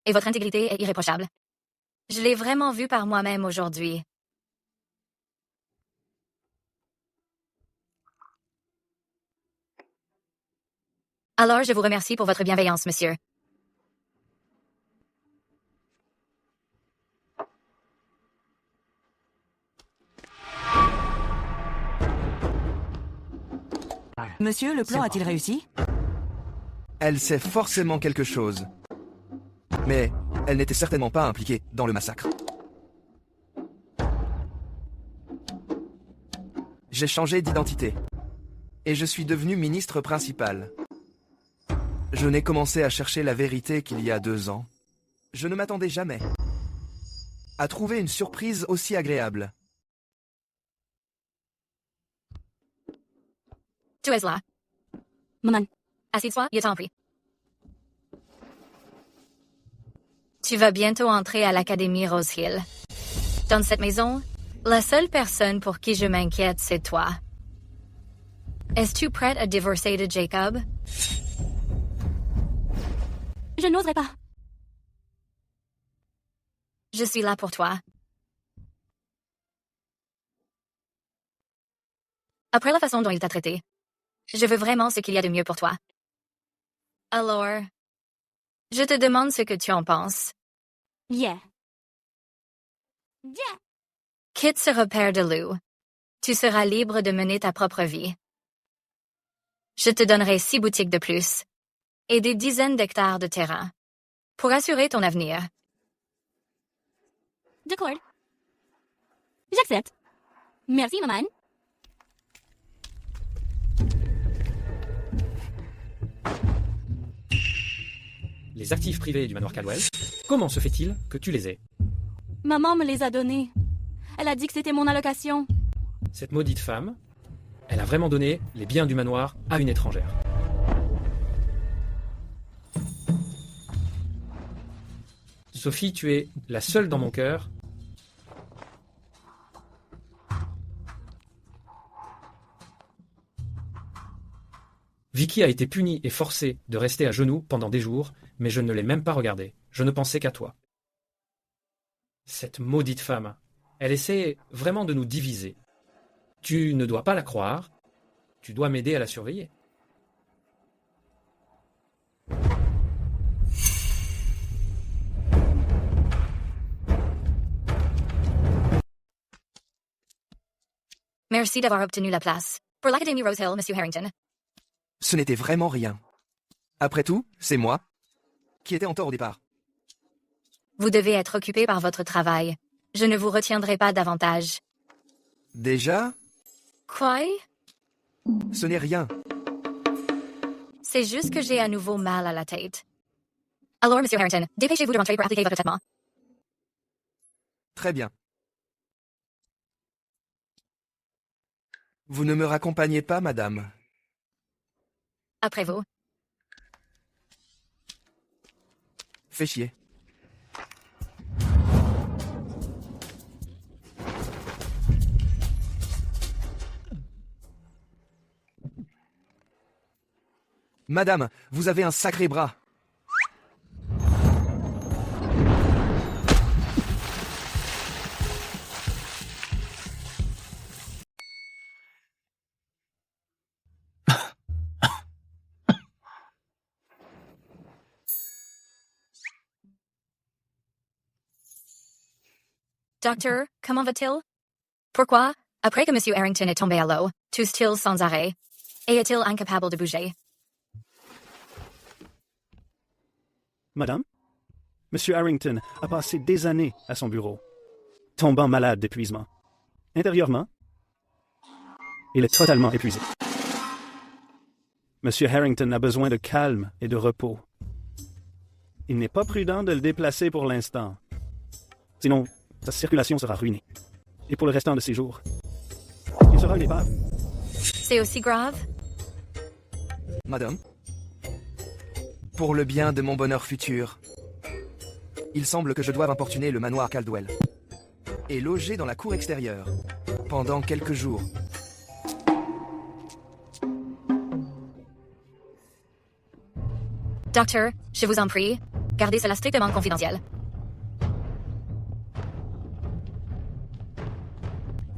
et votre intégrité est irréprochable. Je l'ai vraiment vu par moi-même aujourd'hui. Alors je vous remercie pour votre bienveillance, monsieur. Monsieur, le plan a-t-il réussi? Elle sait forcément quelque chose. Mais elle n'était certainement pas impliquée dans le massacre. J'ai changé d'identité. Et je suis devenu ministre principal. Je n'ai commencé à chercher la vérité qu'il y a 2 ans. Je ne m'attendais jamais à trouver une surprise aussi agréable. Tu es là. Maman. Assieds-toi, je t'en prie. Tu vas bientôt entrer à l'Académie Rosehill. Dans cette maison, la seule personne pour qui je m'inquiète, c'est toi. Es-tu prête à divorcer de Jacob? Je n'oserais pas. Je suis là pour toi. Après la façon dont il t'a traité, je veux vraiment ce qu'il y a de mieux pour toi. Alors, je te demande ce que tu en penses. Yeah. Quitte ce repère de loup. Tu seras libre de mener ta propre vie. Je te donnerai 6 boutiques de plus et des dizaines d'hectares de terrain pour assurer ton avenir. D'accord. J'accepte. Merci, maman. Les actifs privés du manoir Caldwell, comment se fait-il que tu les aies? Maman me les a donnés. Elle a dit que c'était mon allocation. Cette maudite femme, elle a vraiment donné les biens du manoir à une étrangère. Sophie, tu es la seule dans mon cœur. Vicky a été punie et forcée de rester à genoux pendant des jours, mais je ne l'ai même pas regardée. Je ne pensais qu'à toi. Cette maudite femme, elle essaie vraiment de nous diviser. Tu ne dois pas la croire, tu dois m'aider à la surveiller. Merci d'avoir obtenu la place. Pour l'Académie Rosehill, Monsieur Harrington. Ce n'était vraiment rien. Après tout, c'est moi qui étais en tort au départ. Vous devez être occupé par votre travail. Je ne vous retiendrai pas davantage. Déjà? Quoi? Ce n'est rien. C'est juste que j'ai à nouveau mal à la tête. Alors, Monsieur Harrington, dépêchez-vous de rentrer pour appliquer votre traitement. Très bien. Vous ne me raccompagnez pas, madame? Après vous. Fais chier. Madame, vous avez un sacré bras. Docteur, comment va-t-il? Pourquoi, après que Monsieur Harrington est tombé à l'eau, tousse-t-il sans arrêt? Et est-il incapable de bouger? Madame, Monsieur Harrington a passé des années à son bureau, tombant malade d'épuisement. Intérieurement, il est totalement épuisé. Monsieur Harrington a besoin de calme et de repos. Il n'est pas prudent de le déplacer pour l'instant. Sinon, sa circulation sera ruinée. Et pour le restant de ses jours, il sera une épave. C'est aussi grave? Madame, pour le bien de mon bonheur futur, il semble que je doive importuner le manoir Caldwell et loger dans la cour extérieure pendant quelques jours. Docteur, je vous en prie, gardez cela strictement confidentiel.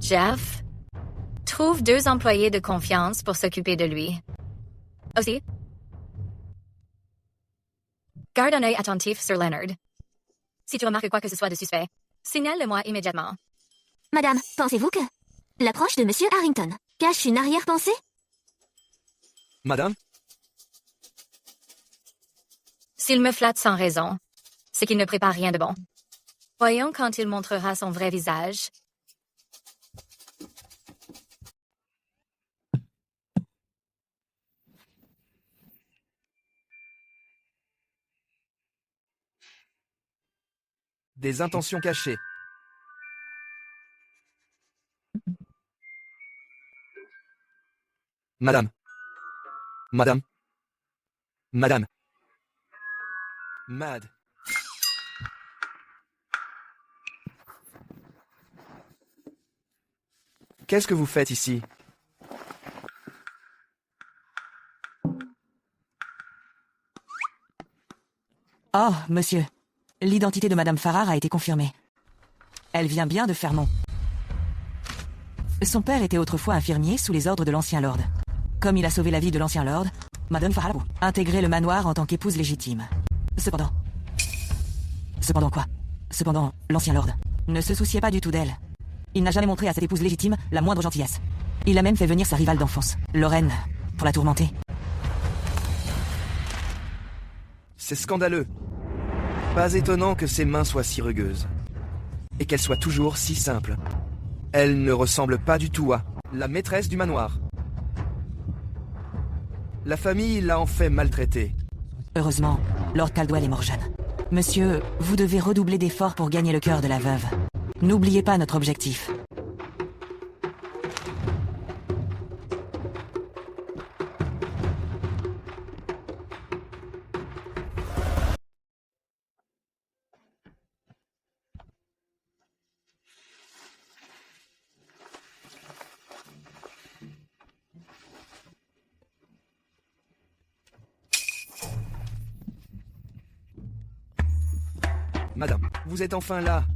Jeff, trouve 2 employés de confiance pour s'occuper de lui. Aussi, garde un œil attentif sur Leonard. Si tu remarques quoi que ce soit de suspect, signale-le-moi immédiatement. Madame, pensez-vous que l'approche de Monsieur Harrington cache une arrière-pensée? Madame? S'il me flatte sans raison, c'est qu'il ne prépare rien de bon. Voyons quand il montrera son vrai visage. Des intentions cachées. Madame. Madame. Madame. Mad. Qu'est-ce que vous faites ici? Oh, monsieur. L'identité de Madame Farrar a été confirmée. Elle vient bien de Fermont. Son père était autrefois infirmier sous les ordres de l'ancien lord. Comme il a sauvé la vie de l'ancien lord, Madame Farrar a intégré le manoir en tant qu'épouse légitime. Cependant, l'ancien lord ne se souciait pas du tout d'elle. Il n'a jamais montré à cette épouse légitime la moindre gentillesse. Il a même fait venir sa rivale d'enfance, Lorraine, pour la tourmenter. C'est scandaleux. Pas étonnant que ses mains soient si rugueuses. Et qu'elles soient toujours si simples. Elle ne ressemble pas du tout à la maîtresse du manoir. La famille l'a en fait maltraitée. Heureusement, Lord Caldwell est mort jeune. Monsieur, vous devez redoubler d'efforts pour gagner le cœur de la veuve. N'oubliez pas notre objectif. Madame, vous êtes enfin là.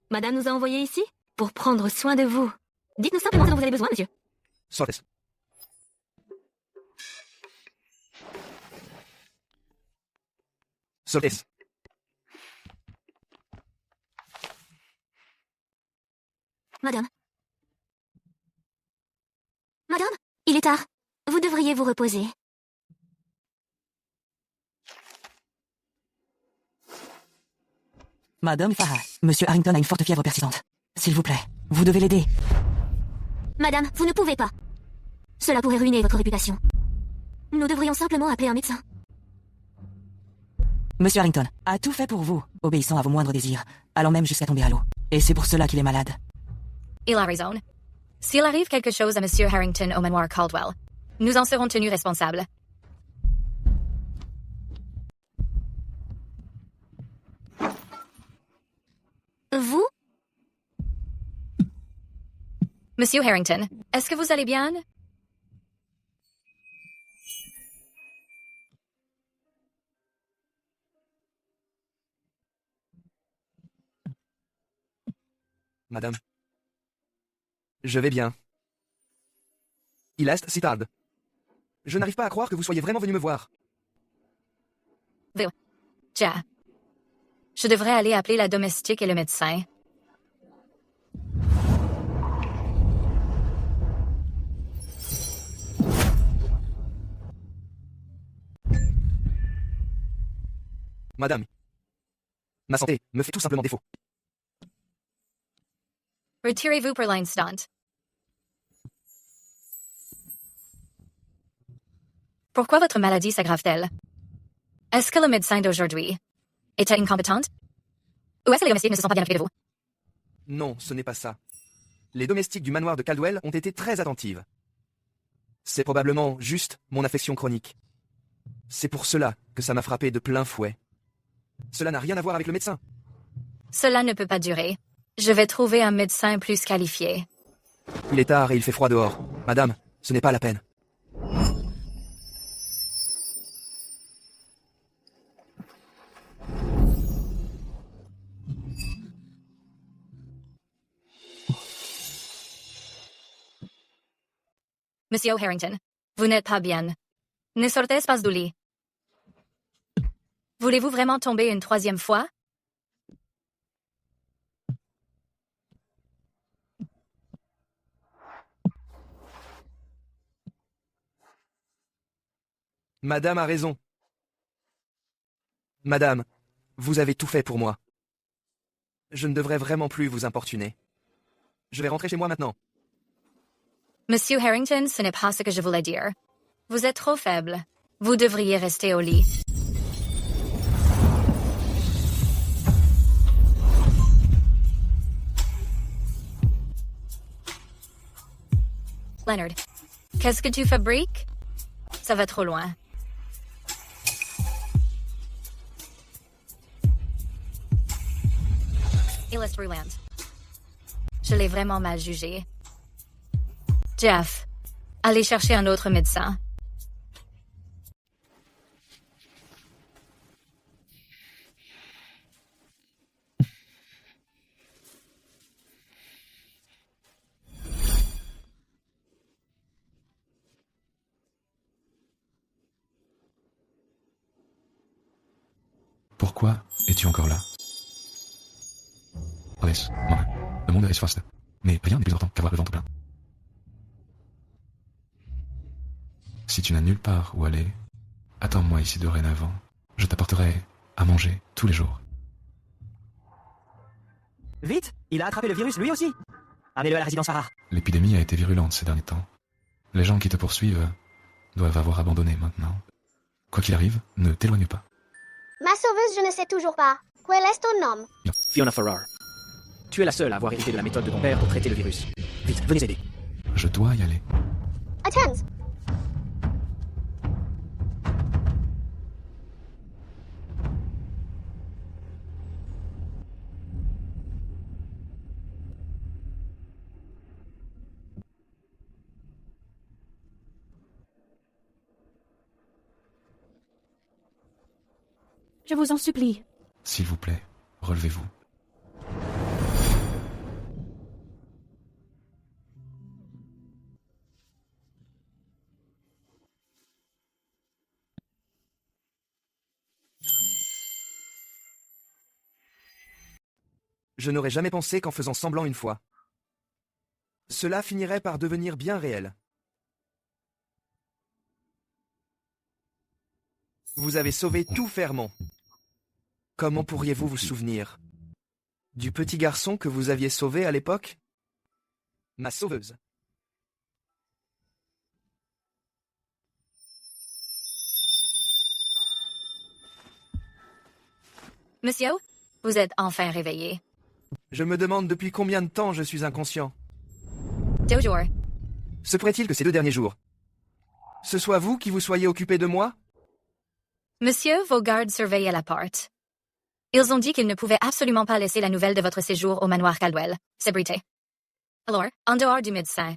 Madame nous a envoyés ici pour prendre soin de vous. Dites-nous simplement ce dont vous avez besoin, monsieur. Sortez. Sortez. Madame. Madame, il est tard. Vous devriez vous reposer. Madame Farrar, Monsieur Harrington a une forte fièvre persistante. S'il vous plaît, vous devez l'aider. Madame, vous ne pouvez pas. Cela pourrait ruiner votre réputation. Nous devrions simplement appeler un médecin. Monsieur Harrington a tout fait pour vous, obéissant à vos moindres désirs, allant même jusqu'à tomber à l'eau. Et c'est pour cela qu'il est malade. Il a raison. S'il arrive quelque chose à Monsieur Harrington au manoir Caldwell, nous en serons tenus responsables. Vous? Monsieur Harrington, est-ce que vous allez bien? Madame. Je vais bien. Il est si tard. Je n'arrive pas à croire que vous soyez vraiment venu me voir. Ja. Je devrais aller appeler la domestique et le médecin. Madame. Ma santé me fait tout simplement défaut. Retirez-vous pour l'instant. Pourquoi votre maladie s'aggrave-t-elle? Est-ce que le médecin d'aujourd'hui était incompétent? Ou est-ce que les domestiques ne se sont pas bien occupés de vous? Non, ce n'est pas ça. Les domestiques du manoir de Caldwell ont été très attentives. C'est probablement juste mon affection chronique. C'est pour cela que ça m'a frappé de plein fouet. Cela n'a rien à voir avec le médecin. Cela ne peut pas durer. Je vais trouver un médecin plus qualifié. Il est tard et il fait froid dehors. Madame, ce n'est pas la peine. Monsieur Harrington, vous n'êtes pas bien. Ne sortez pas du lit. Voulez-vous vraiment tomber une troisième fois? Madame a raison. Madame, vous avez tout fait pour moi. Je ne devrais vraiment plus vous importuner. Je vais rentrer chez moi maintenant. Monsieur Harrington, ce n'est pas ce que je voulais dire. Vous êtes trop faible. Vous devriez rester au lit. Leonard, qu'est-ce que tu fabriques? Ça va trop loin. Il est brûlant. Je l'ai vraiment mal jugé. Jeff, allez chercher un autre médecin. Pourquoi es-tu encore là? Alice, maman, le monde est vaste, mais rien n'est plus important qu'avoir le ventre plein. Si tu n'as nulle part où aller, attends-moi ici dorénavant. Je t'apporterai à manger tous les jours. Vite! Il a attrapé le virus lui aussi! Amenez-le à la résidence Farrar. L'épidémie a été virulente ces derniers temps. Les gens qui te poursuivent doivent avoir abandonné maintenant. Quoi qu'il arrive, ne t'éloigne pas. Ma sauveuse, je ne sais toujours pas. Quel est ton nom? Fiona Farrar. Tu es la seule à avoir hérité de la méthode de ton père pour traiter le virus. Vite, venez aider. Je dois y aller. Attends. Je vous en supplie. S'il vous plaît, relevez-vous. Je n'aurais jamais pensé qu'en faisant semblant une fois, cela finirait par devenir bien réel. Vous avez sauvé tout Fairmont. Comment pourriez-vous vous souvenir du petit garçon que vous aviez sauvé à l'époque? Ma sauveuse. Monsieur, vous êtes enfin réveillé. Je me demande depuis combien de temps je suis inconscient. 2 jours. Se pourrait-il que ces 2 derniers jours, ce soit vous qui vous soyez occupé de moi? Monsieur, vos gardes surveillaient la porte. Ils ont dit qu'ils ne pouvaient absolument pas laisser la nouvelle de votre séjour au manoir Caldwell. C'est bruité. Alors, en dehors du médecin,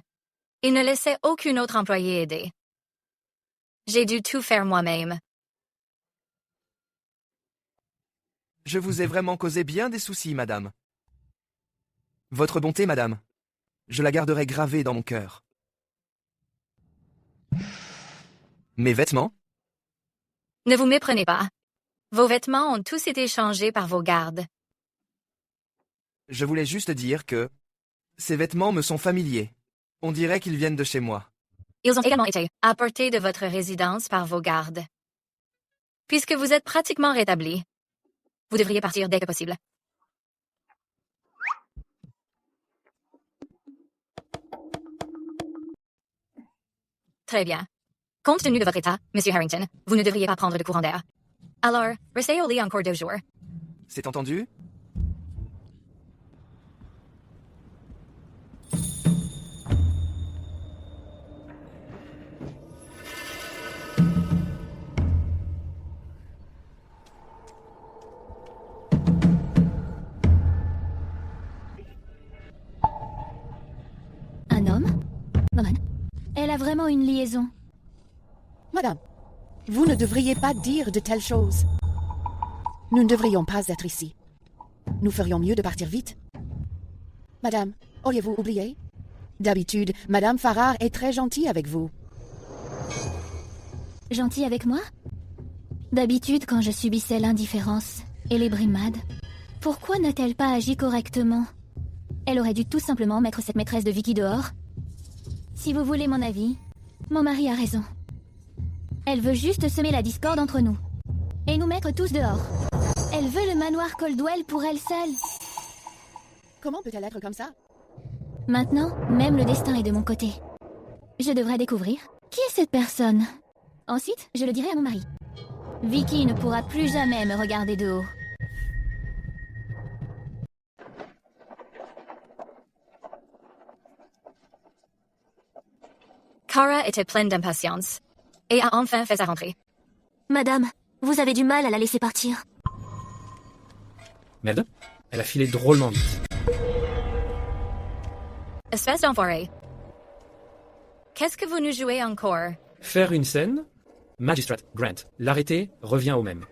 ils ne laissaient aucun autre employé aider. J'ai dû tout faire moi-même. Je vous ai vraiment causé bien des soucis, madame. Votre bonté, madame, je la garderai gravée dans mon cœur. Mes vêtements? Ne vous méprenez pas. Vos vêtements ont tous été changés par vos gardes. Je voulais juste dire que ces vêtements me sont familiers. On dirait qu'ils viennent de chez moi. Ils ont également été apportés de votre résidence par vos gardes. Puisque vous êtes pratiquement rétabli, vous devriez partir dès que possible. Très bien. Compte tenu de votre état, Monsieur Harrington, vous ne devriez pas prendre de courant d'air. Alors, restez au lit encore 2 jours. C'est entendu? Un homme? Maman, elle a vraiment une liaison. Madame, vous ne devriez pas dire de telles choses. Nous ne devrions pas être ici. Nous ferions mieux de partir vite. Madame, auriez-vous oublié? D'habitude, Madame Farrar est très gentille avec vous. Gentille avec moi? D'habitude, quand je subissais l'indifférence et les brimades, pourquoi n'a-t-elle pas agi correctement? Elle aurait dû tout simplement mettre cette maîtresse de Vicky dehors. Si vous voulez mon avis, mon mari a raison. Elle veut juste semer la discorde entre nous. Et nous mettre tous dehors. Elle veut le manoir Caldwell pour elle seule. Comment peut-elle être comme ça? Maintenant, même le destin est de mon côté. Je devrais découvrir qui est cette personne. Ensuite, je le dirai à mon mari. Vicky ne pourra plus jamais me regarder de haut. Kara était pleine d'impatience et a enfin fait sa rentrée. Madame, vous avez du mal à la laisser partir. Merde, elle a filé drôlement vite. Espèce d'enfoiré. Qu'est-ce que vous nous jouez encore? Faire une scène? Magistrate Grant, l'arrêté revient au même.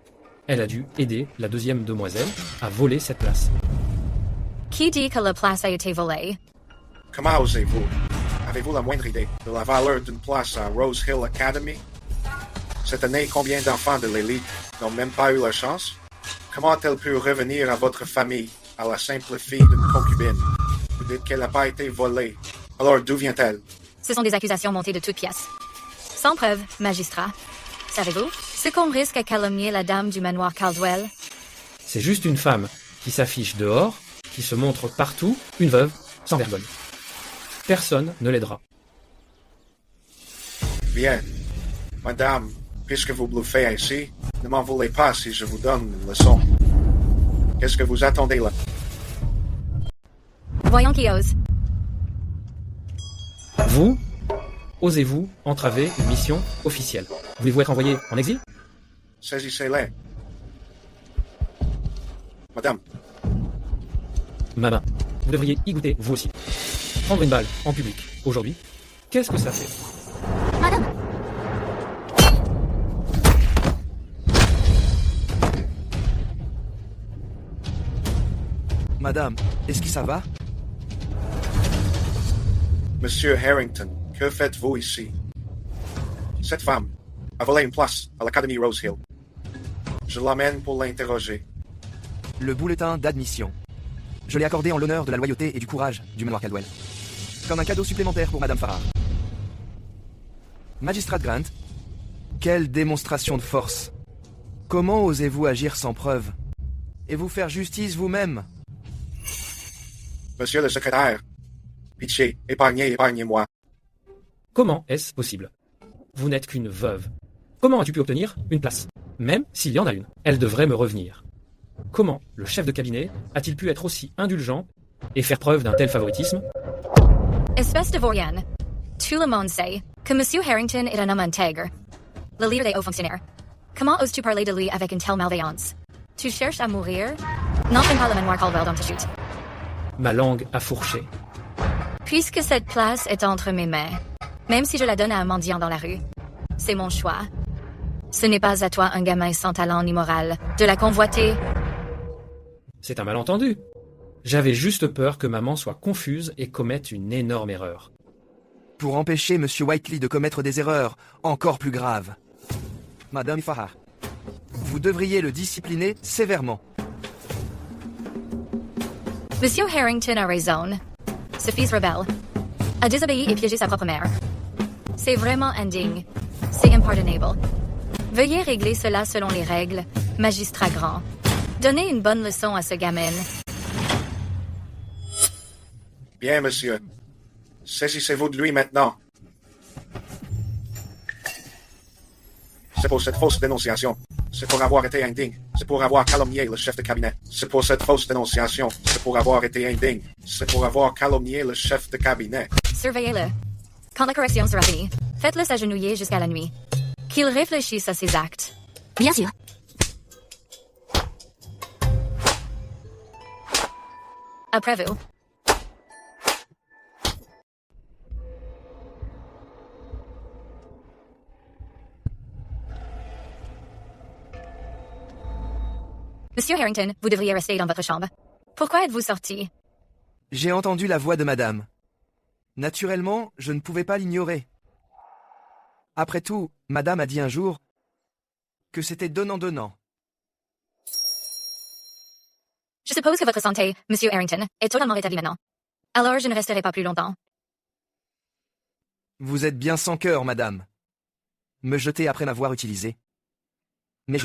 Elle a dû aider la deuxième demoiselle à voler cette place. Qui dit que la place a été volée? Comment osez-vous? Avez-vous la moindre idée de la valeur d'une place à Rose Hill Academy? Cette année, combien d'enfants de l'élite n'ont même pas eu leur chance? Comment a-t-elle pu revenir à votre famille, à la simple fille d'une concubine? Vous dites qu'elle n'a pas été volée. Alors d'où vient-elle? Ce sont des accusations montées de toutes pièces. Sans preuve, magistrat. Savez-vous ce qu'on risque à calomnier la dame du manoir Caldwell? C'est juste une femme qui s'affiche dehors, qui se montre partout, une veuve, sans vergogne. Personne ne l'aidera. Bien. Madame, puisque vous bluffez ainsi, ne m'en voulez pas si je vous donne une leçon. Qu'est-ce que vous attendez là? Voyons qui ose. Vous, osez-vous entraver une mission officielle? Voulez-vous être envoyé en exil? Saisissez-les. Madame. Maman, vous devriez y goûter vous aussi. Prendre une balle en public, aujourd'hui, qu'est-ce que ça fait? Madame! Madame, est-ce que ça va? Monsieur Harrington, que faites-vous ici? Cette femme a volé une place à l'Académie Rose Hill. Je l'emmène pour l'interroger. Le bulletin d'admission. Je l'ai accordé en l'honneur de la loyauté et du courage du manoir Caldwell. Comme un cadeau supplémentaire pour Madame Farrar. Magistrat Grant, quelle démonstration de force! Comment osez-vous agir sans preuve? Et vous faire justice vous-même? Monsieur le secrétaire, pitié, épargnez-moi. Comment est-ce possible? Vous n'êtes qu'une veuve. Comment as-tu pu obtenir une place? Même s'il y en a une, elle devrait me revenir. Comment le chef de cabinet a-t-il pu être aussi indulgent et faire preuve d'un tel favoritisme? Espèce de vaurienne. Tout le monde sait que Monsieur Harrington est un homme intègre. Le leader des hauts fonctionnaires. Comment oses-tu parler de lui avec une telle malveillance? Tu cherches à mourir? N'entraîne pas le manoir Caldwell dans ta chute. Ma langue a fourché. Puisque cette place est entre mes mains, même si je la donne à un mendiant dans la rue, c'est mon choix. Ce n'est pas à toi, un gamin sans talent ni morale, de la convoiter. C'est un malentendu. J'avais juste peur que maman soit confuse et commette une énorme erreur. Pour empêcher Monsieur Whiteley de commettre des erreurs encore plus graves. Madame Farrar, vous devriez le discipliner sévèrement. Monsieur Harrington a raison. Ce fils rebelle a désobéi et piégé sa propre mère. C'est vraiment indigne. C'est impardonnable. Veuillez régler cela selon les règles, magistrat grand. Donnez une bonne leçon à ce gamin. Bien, monsieur. Saisissez-vous de lui maintenant. C'est pour cette fausse dénonciation C'est pour avoir été indigne. C'est pour avoir calomnié le chef de cabinet. C'est pour cette fausse dénonciation. C'est pour avoir été indigne. C'est pour avoir calomnié le chef de cabinet. Surveillez-le. Quand la correction sera finie, faites-le s'agenouiller jusqu'à la nuit. Qu'il réfléchisse à ses actes. Bien sûr. Après vous. Monsieur Harrington, vous devriez rester dans votre chambre. Pourquoi êtes-vous sorti? J'ai entendu la voix de madame. Naturellement, je ne pouvais pas l'ignorer. Après tout, madame a dit un jour que c'était donnant-donnant. Je suppose que votre santé, Monsieur Harrington, est totalement rétablie maintenant. Alors je ne resterai pas plus longtemps. Vous êtes bien sans cœur, madame. Me jeter après m'avoir utilisé. Mais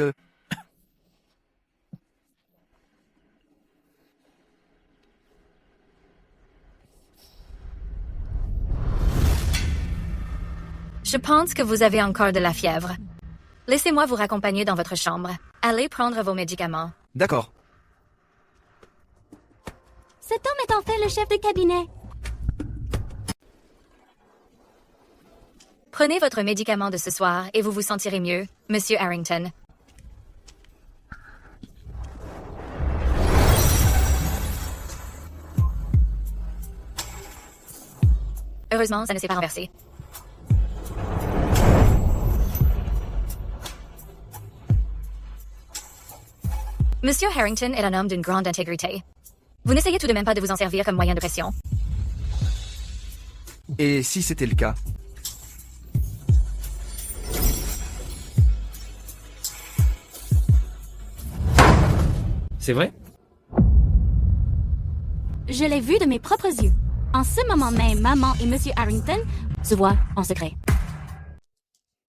Je pense que vous avez encore de la fièvre. Laissez-moi vous raccompagner dans votre chambre. Allez prendre vos médicaments. D'accord. Cet homme est en fait le chef de cabinet. Prenez votre médicament de ce soir et vous vous sentirez mieux, Monsieur Harrington. Heureusement, ça ne s'est pas renversé. Monsieur Harrington est un homme d'une grande intégrité. Vous n'essayez tout de même pas de vous en servir comme moyen de pression. Et si c'était le cas? C'est vrai? Je l'ai vu de mes propres yeux. En ce moment même, maman et Monsieur Harrington se voient en secret.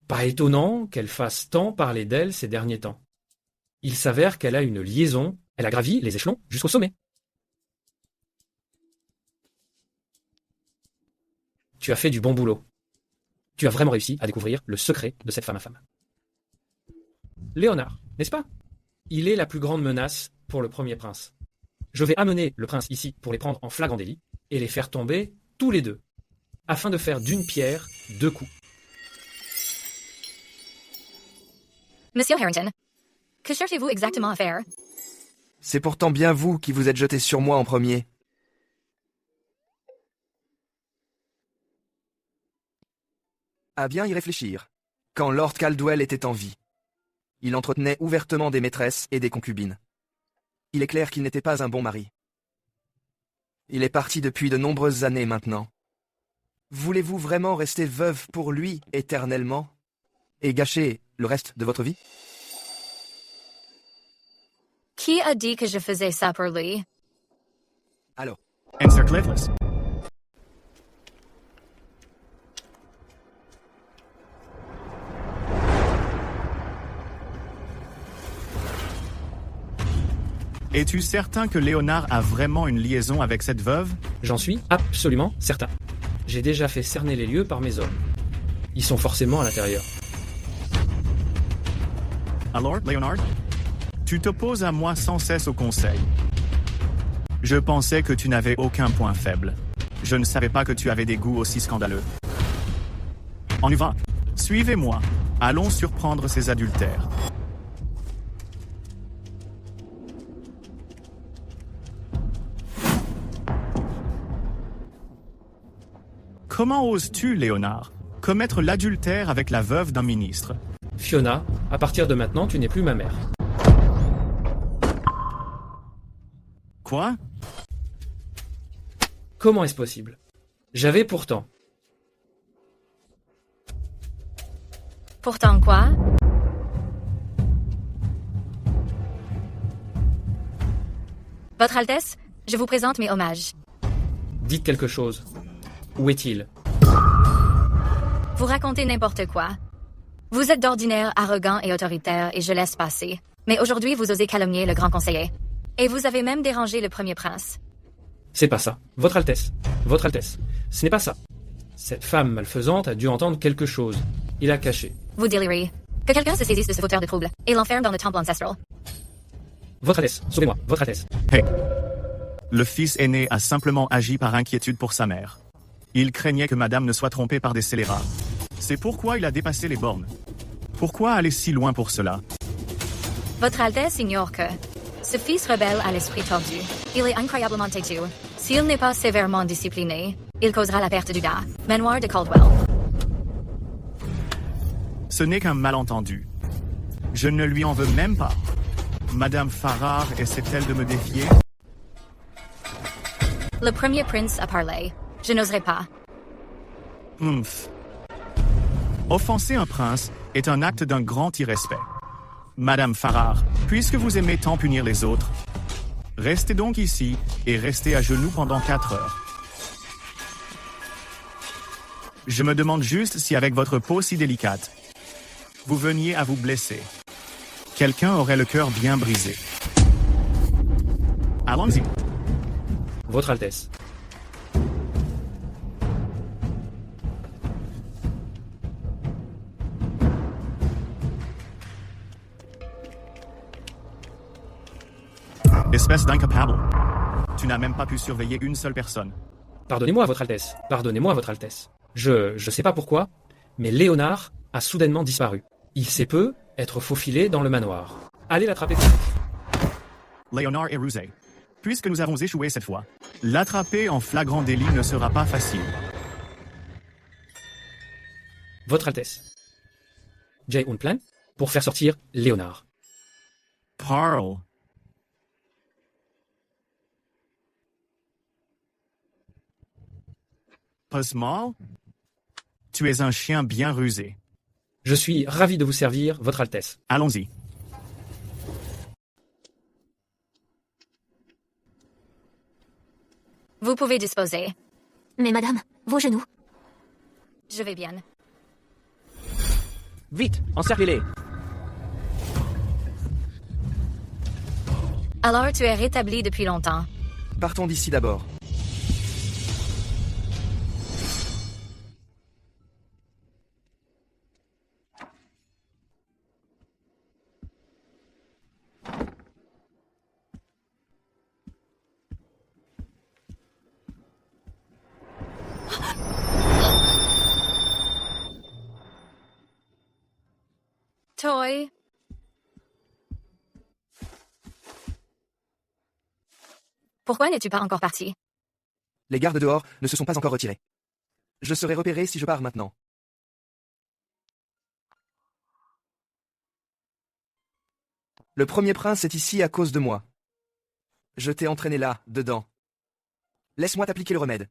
Pas étonnant qu'elle fasse tant parler d'elle ces derniers temps. Il s'avère qu'elle a une liaison, elle a gravi les échelons jusqu'au sommet. Tu as fait du bon boulot. Tu as vraiment réussi à découvrir le secret de cette femme infâme. Léonard, n'est-ce pas? Il est la plus grande menace pour le premier prince. Je vais amener le prince ici pour les prendre en flagrant délit et les faire tomber tous les deux, afin de faire d'une pierre deux coups. Monsieur Harrington, que cherchez-vous exactement à faire? C'est pourtant bien vous qui vous êtes jeté sur moi en premier. À bien y réfléchir. Quand Lord Caldwell était en vie, il entretenait ouvertement des maîtresses et des concubines. Il est clair qu'il n'était pas un bon mari. Il est parti depuis de nombreuses années maintenant. Voulez-vous vraiment rester veuve pour lui éternellement et gâcher le reste de votre vie? Qui a dit que je faisais ça pour lui? Alors. Encerclez-les. Es-tu certain que Léonard a vraiment une liaison avec cette veuve? J'en suis absolument certain. J'ai déjà fait cerner les lieux par mes hommes. Ils sont forcément à l'intérieur. Alors, Léonard, tu t'opposes à moi sans cesse au conseil. Je pensais que tu n'avais aucun point faible. Je ne savais pas que tu avais des goûts aussi scandaleux. On y va. Suivez-moi. Allons surprendre ces adultères. Comment oses-tu, Léonard, commettre l'adultère avec la veuve d'un ministre? Fiona, à partir de maintenant, tu n'es plus ma mère. Quoi? Comment est-ce possible? J'avais pourtant. Pourtant quoi? Votre Altesse, je vous présente mes hommages. Dites quelque chose. Où est-il? Vous racontez n'importe quoi. Vous êtes d'ordinaire arrogant et autoritaire et je laisse passer. Mais aujourd'hui, vous osez calomnier le grand conseiller. Et vous avez même dérangé le premier prince. C'est pas ça. Votre Altesse. Votre Altesse. Ce n'est pas ça. Cette femme malfaisante a dû entendre quelque chose. Il a caché. Vous délirez. Que quelqu'un se saisisse de ce fauteur de troubles et l'enferme dans le temple ancestral. Votre Altesse, sauvez-moi, Votre Altesse. Hey. Le fils aîné a simplement agi par inquiétude pour sa mère. Il craignait que madame ne soit trompée par des scélérats. C'est pourquoi il a dépassé les bornes. Pourquoi aller si loin pour cela? Votre Altesse ignore que ce fils rebelle a l'esprit tordu. Il est incroyablement têtu. S'il n'est pas sévèrement discipliné, il causera la perte du manoir de Caldwell. Ce n'est qu'un malentendu. Je ne lui en veux même pas. Madame Farrar essaie-t-elle de me défier? Le premier prince a parlé. Je n'oserais pas. Offenser un prince est un acte d'un grand irrespect. Madame Farrar, puisque vous aimez tant punir les autres, restez donc ici et restez à genoux pendant 4 heures. Je me demande juste si avec votre peau si délicate, vous veniez à vous blesser. Quelqu'un aurait le cœur bien brisé. Allons-y. Votre Altesse. Espèce d'incapable. Tu n'as même pas pu surveiller une seule personne. Pardonnez-moi, Votre Altesse. Pardonnez-moi, Votre Altesse. Je sais pas pourquoi, mais Léonard a soudainement disparu. Il sait peu être faufilé dans le manoir. Allez l'attraper. Léonard est rusé. Puisque nous avons échoué cette fois, l'attraper en flagrant délit ne sera pas facile. Votre Altesse. Jay un plan pour faire sortir Léonard. Parle. Pasmal? Tu es un chien bien rusé. Je suis ravi de vous servir, Votre Altesse. Allons-y. Vous pouvez disposer. Mais madame, vos genoux. Je vais bien. Vite, encerclez-les. Alors tu es rétabli depuis longtemps. Partons d'ici d'abord. Toy. Pourquoi n'es-tu pas encore parti? Les gardes dehors ne se sont pas encore retirés. Je serai repéré si je pars maintenant. Le premier prince est ici à cause de moi. Je t'ai entraîné là, dedans. Laisse-moi t'appliquer le remède.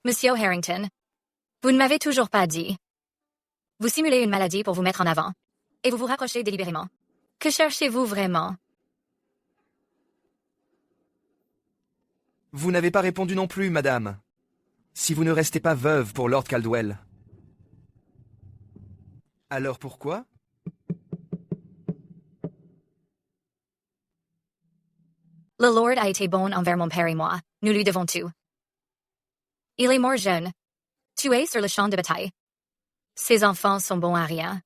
Monsieur Harrington, vous ne m'avez toujours pas dit. Vous simulez une maladie pour vous mettre en avant, et vous vous rapprochez délibérément. Que cherchez-vous vraiment? Vous n'avez pas répondu non plus, madame. Si vous ne restez pas veuve pour Lord Caldwell. Alors pourquoi? Le Lord a été bon envers mon père et moi. Nous lui devons tout. Il est mort jeune, tué sur le champ de bataille. Ses enfants sont bons à rien.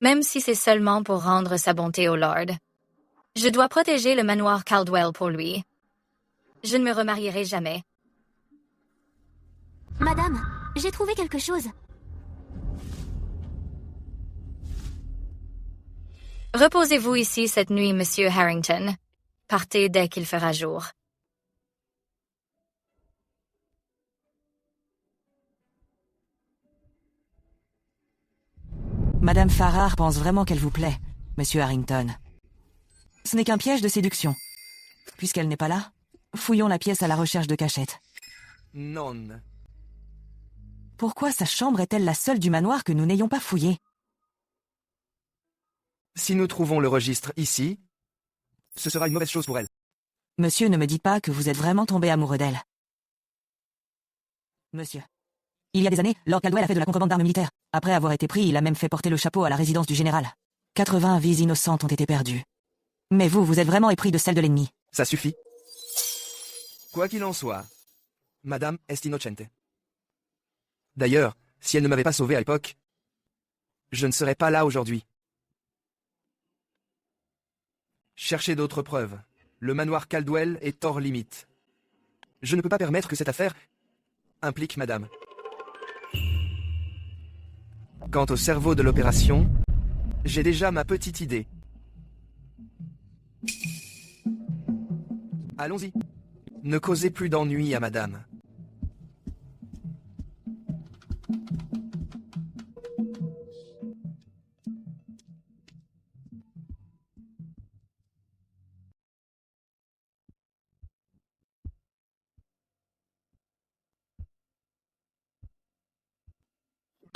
Même si c'est seulement pour rendre sa bonté au Lord. Je dois protéger le manoir Caldwell pour lui. Je ne me remarierai jamais. Madame, j'ai trouvé quelque chose. Reposez-vous ici cette nuit, Monsieur Harrington. Partez dès qu'il fera jour. Madame Farrar pense vraiment qu'elle vous plaît, Monsieur Harrington. Ce n'est qu'un piège de séduction. Puisqu'elle n'est pas là, fouillons la pièce à la recherche de cachette. Non. Pourquoi sa chambre est-elle la seule du manoir que nous n'ayons pas fouillée? Si nous trouvons le registre ici, ce sera une mauvaise chose pour elle. Monsieur, ne me dites pas que vous êtes vraiment tombé amoureux d'elle. Monsieur. Il y a des années, Lord Caldwell a fait de la contrebande d'armes militaires. Après avoir été pris, il a même fait porter le chapeau à la résidence du général. 80 vies innocentes ont été perdues. Mais vous êtes vraiment épris de celle de l'ennemi. Ça suffit. Quoi qu'il en soit, Madame est innocente. D'ailleurs, si elle ne m'avait pas sauvé à l'époque, je ne serais pas là aujourd'hui. Cherchez d'autres preuves. Le manoir Caldwell est hors limite. Je ne peux pas permettre que cette affaire implique Madame. Quant au cerveau de l'opération, j'ai déjà ma petite idée. Allons-y. Ne causez plus d'ennuis à Madame.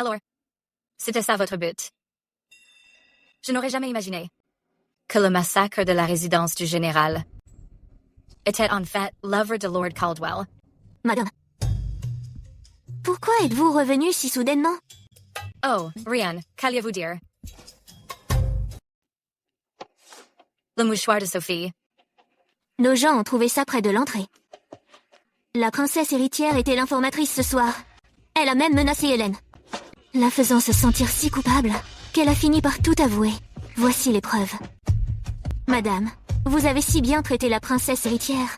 Alors, c'était ça votre but. Je n'aurais jamais imaginé que le massacre de la résidence du général était en fait l'œuvre de Lord Caldwell. Madame. Pourquoi êtes-vous revenu si soudainement? Oh, rien, qu'alliez-vous dire? Le mouchoir de Sophie. Nos gens ont trouvé ça près de l'entrée. La princesse héritière était l'informatrice ce soir. Elle a même menacé Hélène, la faisant se sentir si coupable qu'elle a fini par tout avouer. Voici les preuves. Madame, vous avez si bien traité la princesse héritière.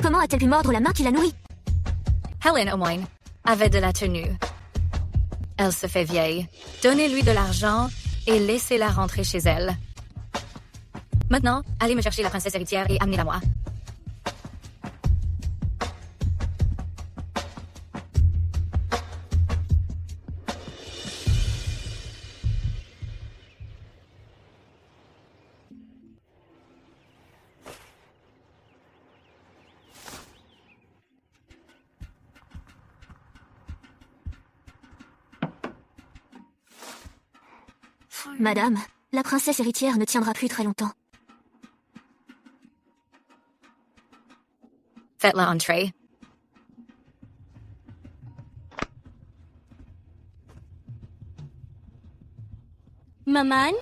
Comment a-t-elle pu mordre la main qui la nourrit? Hélène, au moins, avait de la tenue. Elle se fait vieille. Donnez-lui de l'argent et laissez-la rentrer chez elle. Maintenant, allez me chercher la princesse héritière et amenez-la moi. Madame, la princesse héritière ne tiendra plus très longtemps. Faites-la entrer. Maman,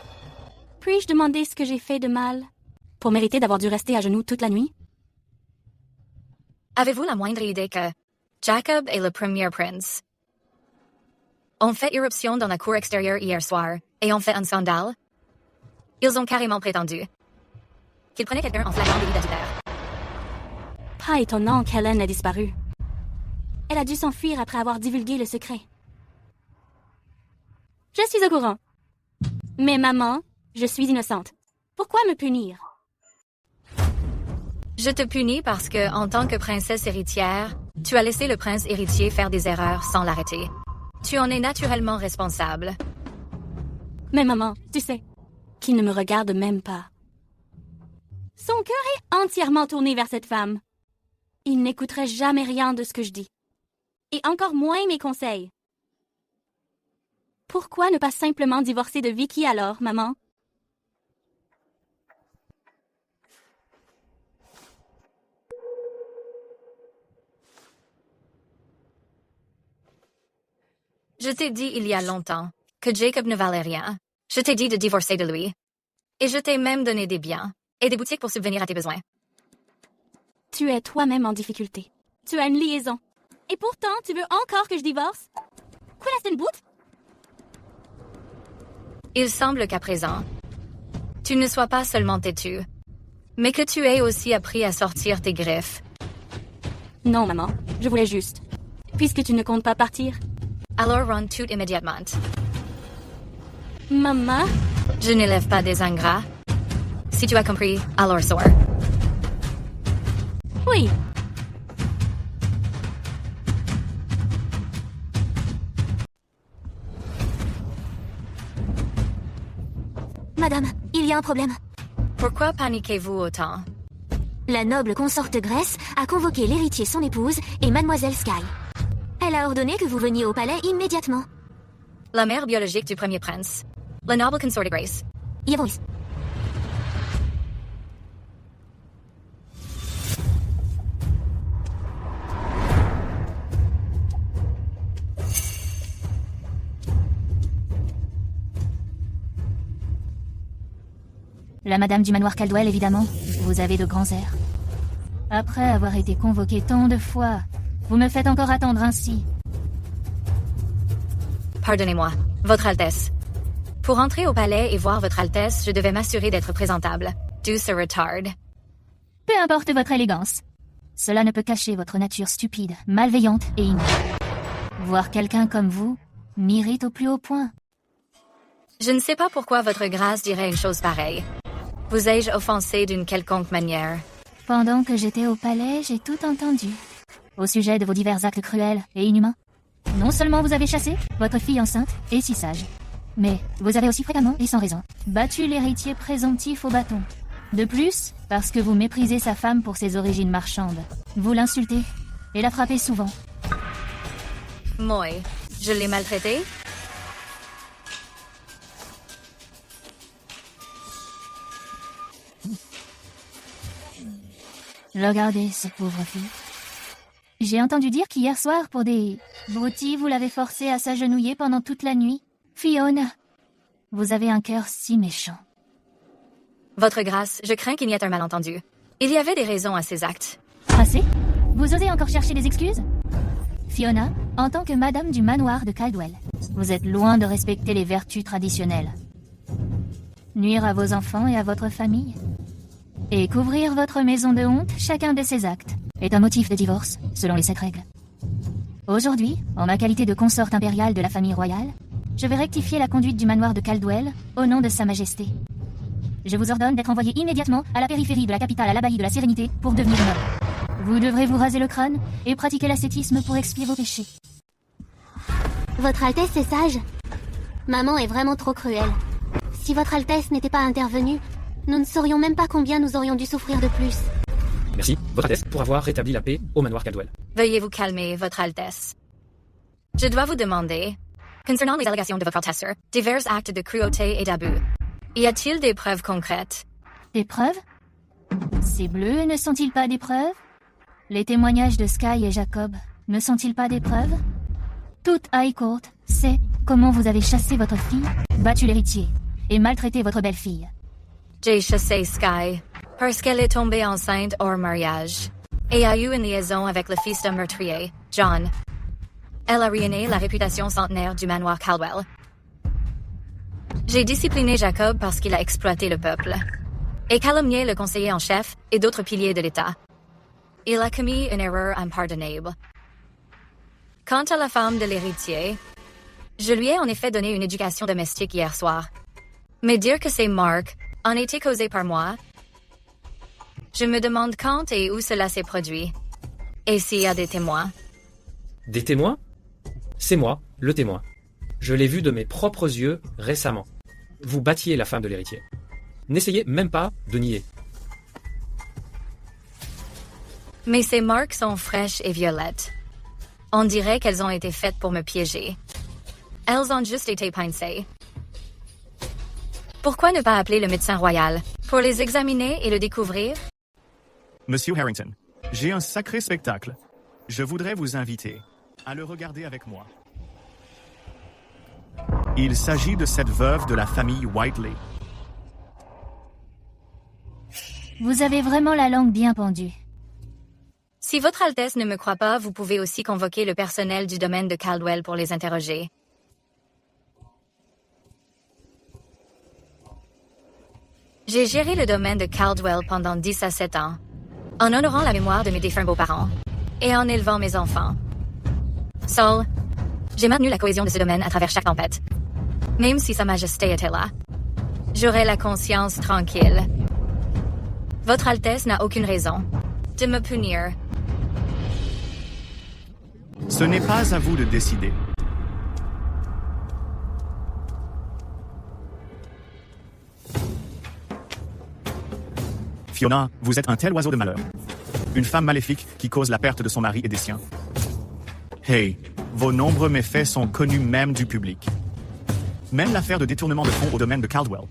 puis-je demander ce que j'ai fait de mal pour mériter d'avoir dû rester à genoux toute la nuit? Avez-vous la moindre idée que Jacob est le premier prince? On fait irruption dans la cour extérieure hier soir et on fait un scandale? Ils ont carrément prétendu qu'ils prenaient quelqu'un en flagrant délit d'adultère. Pas étonnant qu'Hélène ait disparu. Elle a dû s'enfuir après avoir divulgué le secret. Je suis au courant. Mais maman, je suis innocente. Pourquoi me punir? Je te punis parce que, en tant que princesse héritière, tu as laissé le prince héritier faire des erreurs sans l'arrêter. Tu en es naturellement responsable. Mais maman, tu sais qu'il ne me regarde même pas. Son cœur est entièrement tourné vers cette femme. Il n'écouterait jamais rien de ce que je dis. Et encore moins mes conseils. Pourquoi ne pas simplement divorcer de Vicky alors, maman? Je t'ai dit il y a longtemps que Jacob ne valait rien. Je t'ai dit de divorcer de lui. Et je t'ai même donné des biens et des boutiques pour subvenir à tes besoins. Tu es toi-même en difficulté. Tu as une liaison. Et pourtant, tu veux encore que je divorce? Quoi, la scène bout? Il semble qu'à présent, tu ne sois pas seulement têtu, mais que tu aies aussi appris à sortir tes griffes. Non, maman. Je voulais juste. Puisque tu ne comptes pas partir. Alors rends tout immédiatement. Maman? Je n'élève pas des ingrats. Si tu as compris, alors sors. Oui. Madame, il y a un problème. Pourquoi paniquez-vous autant? La noble consorte Grèce a convoqué l'héritier son épouse et mademoiselle Sky. Elle a ordonné que vous veniez au palais immédiatement. La mère biologique du premier prince. La noble consorte Grace. Yvonne. La madame du manoir Caldwell, évidemment. Vous avez de grands airs. Après avoir été convoqué tant de fois, vous me faites encore attendre ainsi. Pardonnez-moi, Votre Altesse. Pour entrer au palais et voir Votre Altesse, je devais m'assurer d'être présentable. D'où ce retard. Peu importe votre élégance. Cela ne peut cacher votre nature stupide, malveillante et innée. Voir quelqu'un comme vous m'irrite au plus haut point. Je ne sais pas pourquoi Votre Grâce dirait une chose pareille. Vous ai-je offensé d'une quelconque manière? Pendant que j'étais au palais, j'ai tout entendu. Au sujet de vos divers actes cruels et inhumains. Non seulement vous avez chassé votre fille enceinte et si sage, mais vous avez aussi fréquemment, et sans raison, battu l'héritier présomptif au bâton. De plus, parce que vous méprisez sa femme pour ses origines marchandes. Vous l'insultez et la frappez souvent. Moi, je l'ai maltraitée? Regardez ce pauvre fille. J'ai entendu dire qu'hier soir, pour des broutilles, vous l'avez forcée à s'agenouiller pendant toute la nuit. Fiona, vous avez un cœur si méchant. Votre Grâce, je crains qu'il n'y ait un malentendu. Il y avait des raisons à ces actes. Assez? Vous osez encore chercher des excuses? Fiona, en tant que madame du manoir de Caldwell, vous êtes loin de respecter les vertus traditionnelles. Nuire à vos enfants et à votre famille. Et couvrir votre maison de honte, chacun de ces actes, est un motif de divorce, selon les 7 règles. Aujourd'hui, en ma qualité de consorte impériale de la famille royale, je vais rectifier la conduite du manoir de Caldwell au nom de Sa Majesté. Je vous ordonne d'être envoyé immédiatement à la périphérie de la capitale à l'abbaye de la Sérénité pour devenir noble. Vous devrez vous raser le crâne et pratiquer l'ascétisme pour expier vos péchés. Votre Altesse est sage. Maman est vraiment trop cruelle. Si Votre Altesse n'était pas intervenue, nous ne saurions même pas combien nous aurions dû souffrir de plus. Merci, Votre Altesse, pour avoir rétabli la paix au manoir Caldwell. Veuillez vous calmer, Votre Altesse. Je dois vous demander, concernant les allégations de votre Altesse, divers actes de cruauté et d'abus, y a-t-il des preuves concrètes? Des preuves? Ces bleus ne sont-ils pas des preuves? Les témoignages de Sky et Jacob ne sont-ils pas des preuves? Toute High Court sait comment vous avez chassé votre fille, battu l'héritier et maltraité votre belle-fille. J'ai chassé Sky parce qu'elle est tombée enceinte hors mariage et a eu une liaison avec le fils d'un meurtrier, John. Elle a ruiné la réputation centenaire du manoir Caldwell. J'ai discipliné Jacob parce qu'il a exploité le peuple et calomnié le conseiller en chef et d'autres piliers de l'État. Il a commis une erreur impardonnable. Quant à la femme de l'héritier, je lui ai en effet donné une éducation domestique hier soir. Mais dire que ces marques en été causées par moi, je me demande quand et où cela s'est produit. Et s'il y a des témoins. Des témoins? C'est moi, le témoin. Je l'ai vu de mes propres yeux récemment. Vous battiez la femme de l'héritier. N'essayez même pas de nier. Mais ces marques sont fraîches et violettes. On dirait qu'elles ont été faites pour me piéger. Elles ont juste été pincées. Pourquoi ne pas appeler le médecin royal pour les examiner et le découvrir? Monsieur Harrington, j'ai un sacré spectacle. Je voudrais vous inviter à le regarder avec moi. Il s'agit de cette veuve de la famille Whiteley. Vous avez vraiment la langue bien pendue. Si Votre Altesse ne me croit pas, vous pouvez aussi convoquer le personnel du domaine de Caldwell pour les interroger. J'ai géré le domaine de Caldwell pendant 10 à 7 ans, en honorant la mémoire de mes défunts beaux-parents et en élevant mes enfants. Seul, j'ai maintenu la cohésion de ce domaine à travers chaque tempête. Même si Sa Majesté était là, j'aurais la conscience tranquille. Votre Altesse n'a aucune raison de me punir. Ce n'est pas à vous de décider. Fiona, vous êtes un tel oiseau de malheur. Une femme maléfique qui cause la perte de son mari et des siens. Hey, vos nombreux méfaits sont connus même du public. Même l'affaire de détournement de fonds au domaine de Caldwell.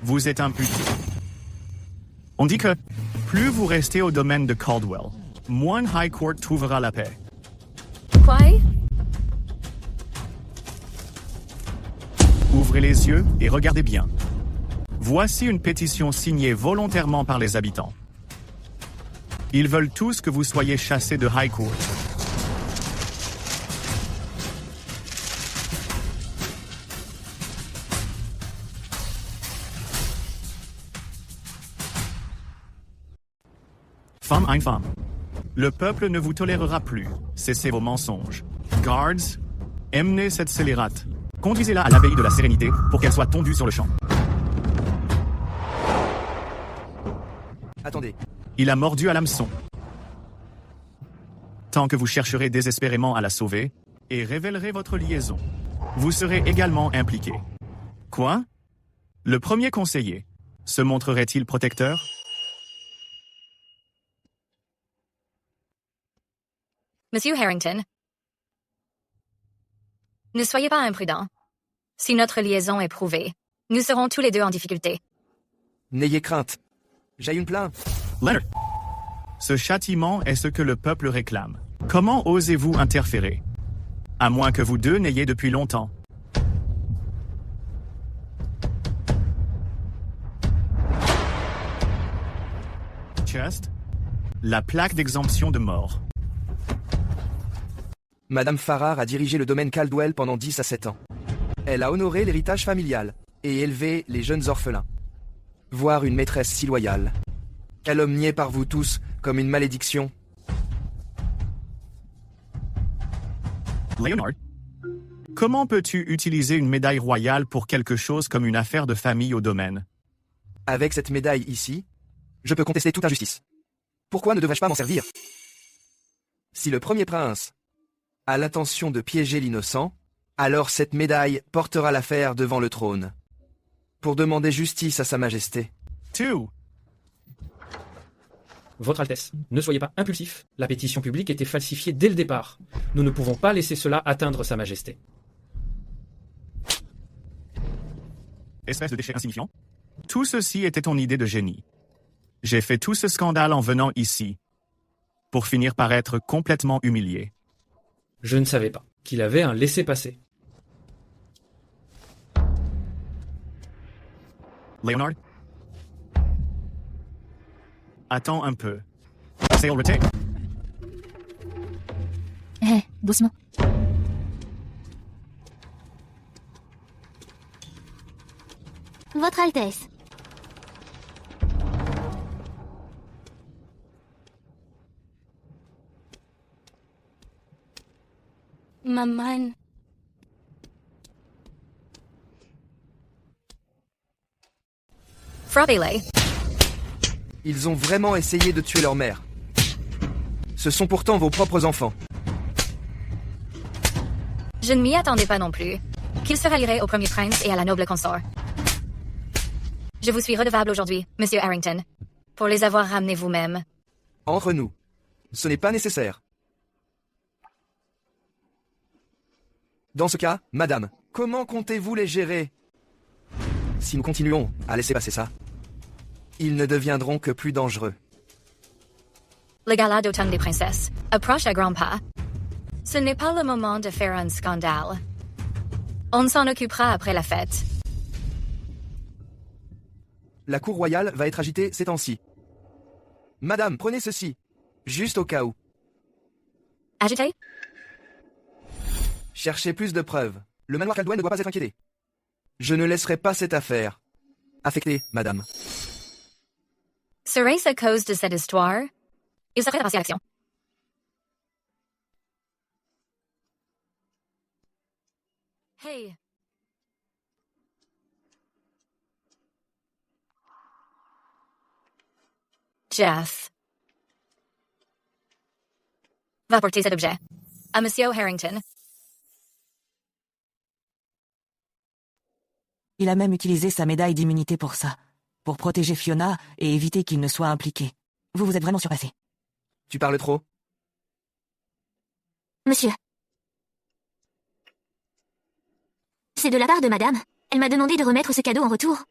Vous êtes imputé. On dit que plus vous restez au domaine de Caldwell, moins High Court trouvera la paix. Quoi? Ouvrez les yeux et regardez bien. Voici une pétition signée volontairement par les habitants. Ils veulent tous que vous soyez chassés de High Court. Femme ein femme. Le peuple ne vous tolérera plus. Cessez vos mensonges. Guards, emmenez cette scélérate. Conduisez-la à l'abbaye de la Sérénité pour qu'elle soit tondue sur le champ. Attendez. Il a mordu à l'hameçon. Tant que vous chercherez désespérément à la sauver et révélerez votre liaison, vous serez également impliqué. Quoi? Le premier conseiller se montrerait-il protecteur? Monsieur Harrington, ne soyez pas imprudent. Si notre liaison est prouvée, nous serons tous les deux en difficulté. N'ayez crainte. J'ai une plainte. Leonard, ce châtiment est ce que le peuple réclame. Comment osez-vous interférer? À moins que vous deux n'ayez depuis longtemps. Chest, la plaque d'exemption de mort. Madame Farrar a dirigé le domaine Caldwell pendant 10 à 7 ans. Elle a honoré l'héritage familial et élevé les jeunes orphelins. Voir une maîtresse si loyale, calomniée par vous tous comme une malédiction. Leonard, comment peux-tu utiliser une médaille royale pour quelque chose comme une affaire de famille au domaine? Avec cette médaille ici, je peux contester toute injustice. Pourquoi ne devrais-je pas m'en servir? Si le premier prince a l'intention de piéger l'innocent, alors cette médaille portera l'affaire devant le trône, pour demander justice à Sa Majesté. Votre Altesse, ne soyez pas impulsif. La pétition publique était falsifiée dès le départ. Nous ne pouvons pas laisser cela atteindre Sa Majesté. Espèce de déchet insignifiant. Tout ceci était ton idée de génie. J'ai fait tout ce scandale en venant ici, pour finir par être complètement humilié. Je ne savais pas qu'il avait un laissez-passer. Leonard? Attends un peu. Sail retake. Hé, doucement. Votre Altesse. Maman. Frappez-les. Ils ont vraiment essayé de tuer leur mère. Ce sont pourtant vos propres enfants. Je ne m'y attendais pas non plus. Qu'ils se rallieraient au premier prince et à la noble consort. Je vous suis redevable aujourd'hui, Monsieur Harrington, pour les avoir ramenés vous-même. Entre nous, ce n'est pas nécessaire. Dans ce cas, madame, comment comptez-vous les gérer? Si nous continuons à laisser passer ça, ils ne deviendront que plus dangereux. Le gala d'automne des princesses approche à grands pas. Ce n'est pas le moment de faire un scandale. On s'en occupera après la fête. La cour royale va être agitée ces temps-ci. Madame, prenez ceci, juste au cas où. Agité? Cherchez plus de preuves. Le manoir Caldwell ne doit pas être inquiété. Je ne laisserai pas cette affaire affectée, madame. Serait-ce à cause de cette histoire? Il serait à passer à l'action. Hey! Jeff. Va porter cet objet. À Monsieur Harrington. Il a même utilisé sa médaille d'immunité pour ça. Pour protéger Fiona et éviter qu'il ne soit impliqué. Vous êtes vraiment surpassé. Tu parles trop. Monsieur. C'est de la part de madame. Elle m'a demandé de remettre ce cadeau en retour.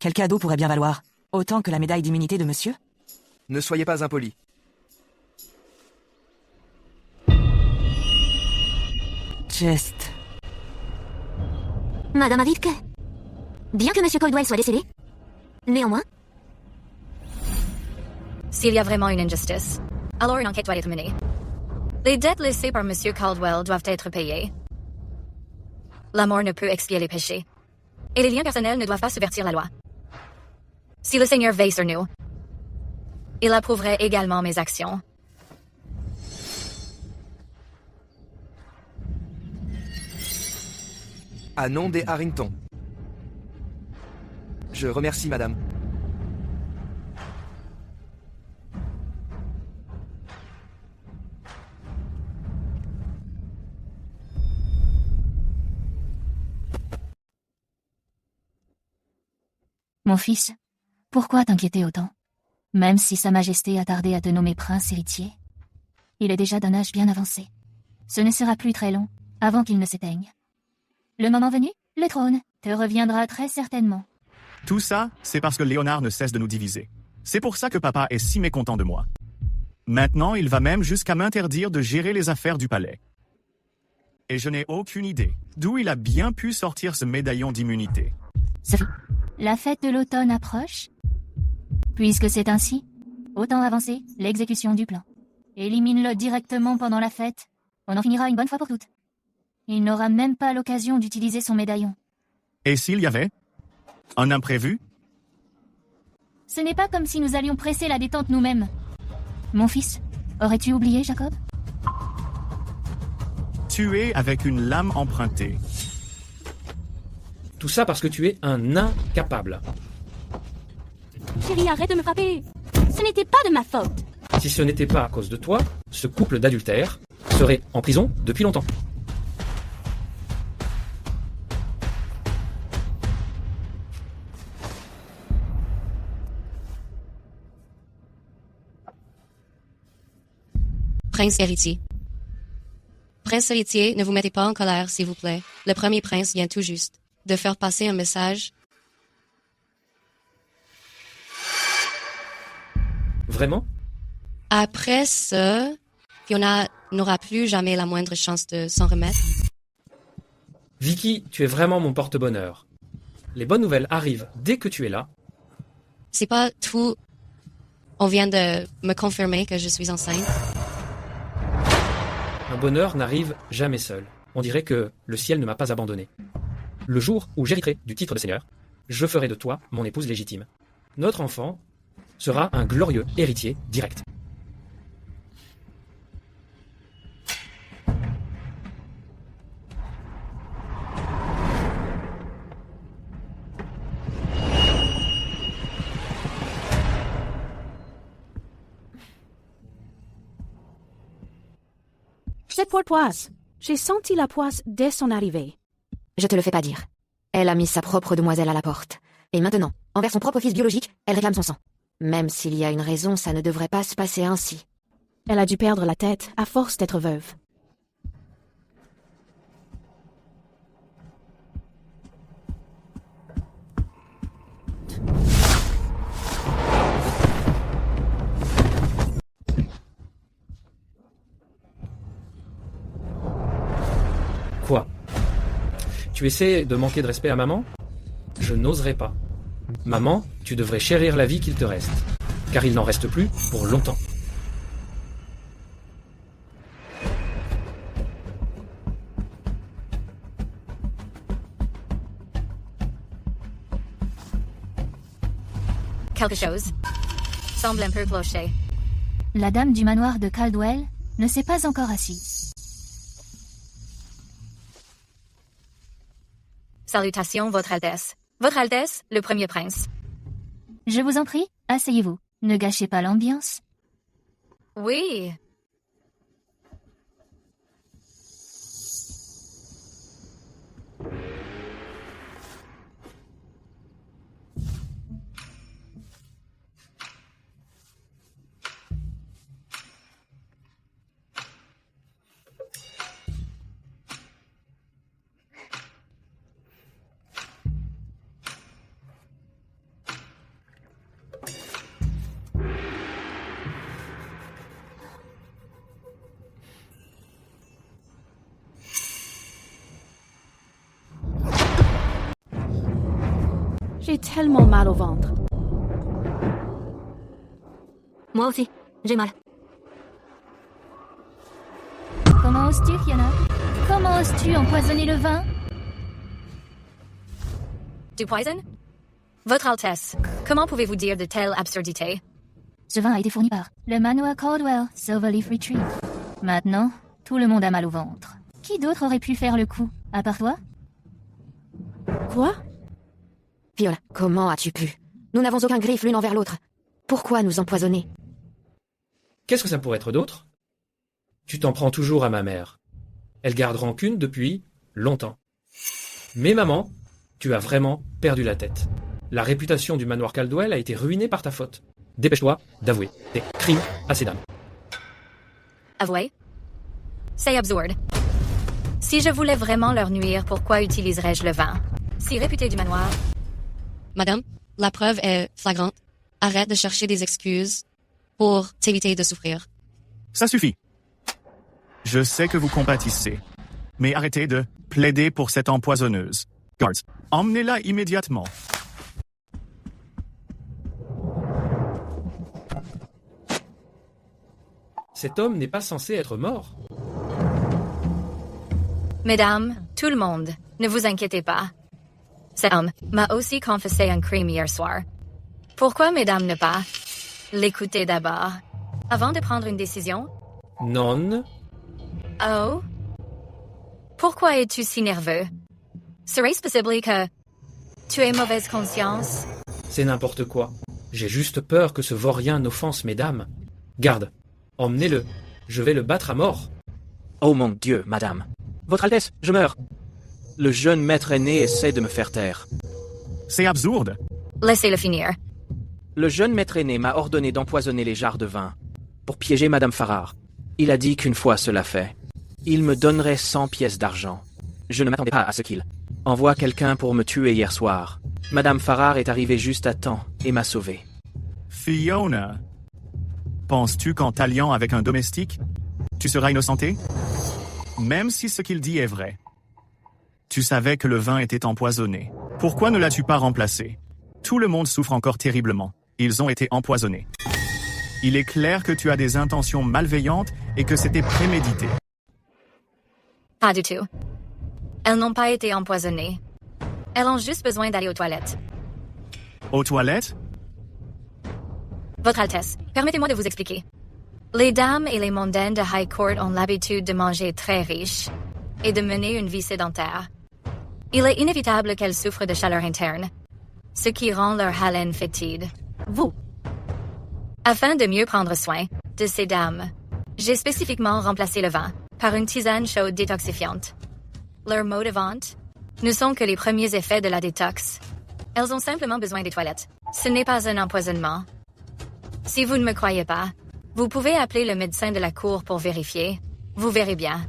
Quel cadeau pourrait bien valoir? Autant que la médaille d'immunité de monsieur? Ne soyez pas impoli. Chest. Madame Avitke. Bien que Monsieur Caldwell soit décédé. Néanmoins, S'il y a vraiment une injustice, alors une enquête doit être menée. Les dettes laissées par Monsieur Caldwell doivent être payées. La mort ne peut expier les péchés. Et les liens personnels ne doivent pas subvertir la loi. Si le Seigneur veille sur nous, il approuverait également mes actions. À nom des Harrington. Je remercie madame. Mon fils, pourquoi t'inquiéter autant? Même si Sa Majesté a tardé à te nommer prince héritier, il est déjà d'un âge bien avancé. Ce ne sera plus très long avant qu'il ne s'éteigne. Le moment venu, le trône te reviendra très certainement. Tout ça, c'est parce que Léonard ne cesse de nous diviser. C'est pour ça que papa est si mécontent de moi. Maintenant, il va même jusqu'à m'interdire de gérer les affaires du palais. Et je n'ai aucune idée d'où il a bien pu sortir ce médaillon d'immunité. Sophie, la fête de l'automne approche. Puisque c'est ainsi, autant avancer l'exécution du plan. Élimine-le directement pendant la fête. On en finira une bonne fois pour toutes. Il n'aura même pas l'occasion d'utiliser son médaillon. Et s'il y avait un imprévu? Ce n'est pas comme si nous allions presser la détente nous-mêmes. Mon fils, aurais-tu oublié, Jacob? Tué avec une lame empruntée. Tout ça parce que tu es un incapable. Chérie, arrête de me frapper. Ce n'était pas de ma faute. Si ce n'était pas à cause de toi, ce couple d'adultères serait en prison depuis longtemps. Prince héritier. Prince héritier, ne vous mettez pas en colère, s'il vous plaît. Le premier prince vient tout juste de faire passer un message. Vraiment? Après ça, Fiona n'aura plus jamais la moindre chance de s'en remettre. Vicky, tu es vraiment mon porte-bonheur. Les bonnes nouvelles arrivent dès que tu es là. C'est pas tout. On vient de me confirmer que je suis enceinte. Un bonheur n'arrive jamais seul. On dirait que le ciel ne m'a pas abandonné. Le jour où j'hériterai du titre de seigneur, je ferai de toi mon épouse légitime. Notre enfant sera un glorieux héritier direct. Cette poisse. J'ai senti la poisse dès son arrivée. Je te le fais pas dire. Elle a mis sa propre demoiselle à la porte. Et maintenant, envers son propre fils biologique, elle réclame son sang. Même s'il y a une raison, ça ne devrait pas se passer ainsi. Elle a dû perdre la tête à force d'être veuve. Quoi? Tu essaies de manquer de respect à maman? Je n'oserais pas. Maman, tu devrais chérir la vie qu'il te reste, car il n'en reste plus pour longtemps. Quelque chose semble un peu clocher. La dame du manoir de Caldwell ne s'est pas encore assise. Salutations, Votre Altesse. Votre Altesse, le premier prince. Je vous en prie, asseyez-vous. Ne gâchez pas l'ambiance. Oui. J'ai tellement mal au ventre. Moi aussi, j'ai mal. Comment oses-tu, Fiona? Comment oses-tu empoisonner le vin? Du poison? Votre Altesse, comment pouvez-vous dire de telles absurdités? Ce vin a été fourni par le manoir Caldwell, Silverleaf Retreat. Maintenant, tout le monde a mal au ventre. Qui d'autre aurait pu faire le coup, à part toi? Quoi? Viola, comment as-tu pu? Nous n'avons aucun griffe l'une envers l'autre. Pourquoi nous empoisonner? Qu'est-ce que ça pourrait être d'autre? Tu t'en prends toujours à ma mère. Elle garde rancune depuis longtemps. Mais maman, tu as vraiment perdu la tête. La réputation du manoir Caldwell a été ruinée par ta faute. Dépêche-toi d'avouer tes crimes à ces dames. Avouez? C'est absurde. Si je voulais vraiment leur nuire, pourquoi utiliserais-je le vin? Si réputé du manoir... Madame, la preuve est flagrante. Arrête de chercher des excuses pour t'éviter de souffrir. Ça suffit. Je sais que vous compatissez, mais arrêtez de plaider pour cette empoisonneuse. Guards, emmenez-la immédiatement. Cet homme n'est pas censé être mort. Mesdames, tout le monde, ne vous inquiétez pas. Cet homme m'a aussi confessé un crime hier soir. Pourquoi, mesdames, ne pas l'écouter d'abord, avant de prendre une décision? Non. Oh? Pourquoi es-tu si nerveux? Serait-ce possible que tu aies mauvaise conscience? C'est n'importe quoi. J'ai juste peur que ce vaurien n'offense mesdames. Garde, emmenez-le. Je vais le battre à mort. Oh mon Dieu, madame. Votre Altesse, je meurs. Le jeune maître aîné essaie de me faire taire. C'est absurde. Laissez-le finir. Le jeune maître aîné m'a ordonné d'empoisonner les jarres de vin pour piéger Madame Farrar. Il a dit qu'une fois cela fait, il me donnerait 100 pièces d'argent. Je ne m'attendais pas à ce qu'il envoie quelqu'un pour me tuer hier soir. Madame Farrar est arrivée juste à temps et m'a sauvé. Fiona, penses-tu qu'en t'alliant avec un domestique, tu seras innocenté? Même si ce qu'il dit est vrai. Tu savais que le vin était empoisonné. Pourquoi ne l'as-tu pas remplacé? Tout le monde souffre encore terriblement. Ils ont été empoisonnés. Il est clair que tu as des intentions malveillantes et que c'était prémédité. Pas du tout. Elles n'ont pas été empoisonnées. Elles ont juste besoin d'aller aux toilettes. Aux toilettes? Votre Altesse, permettez-moi de vous expliquer. Les dames et les mondaines de High Court ont l'habitude de manger très riche et de mener une vie sédentaire. Il est inévitable qu'elles souffrent de chaleur interne, ce qui rend leur haleine fétide. Vous. Afin de mieux prendre soin de ces dames, j'ai spécifiquement remplacé le vin par une tisane chaude détoxifiante. Leurs maux de vente ne sont que les premiers effets de la détox. Elles ont simplement besoin des toilettes. Ce n'est pas un empoisonnement. Si vous ne me croyez pas, vous pouvez appeler le médecin de la cour pour vérifier. Vous verrez bien.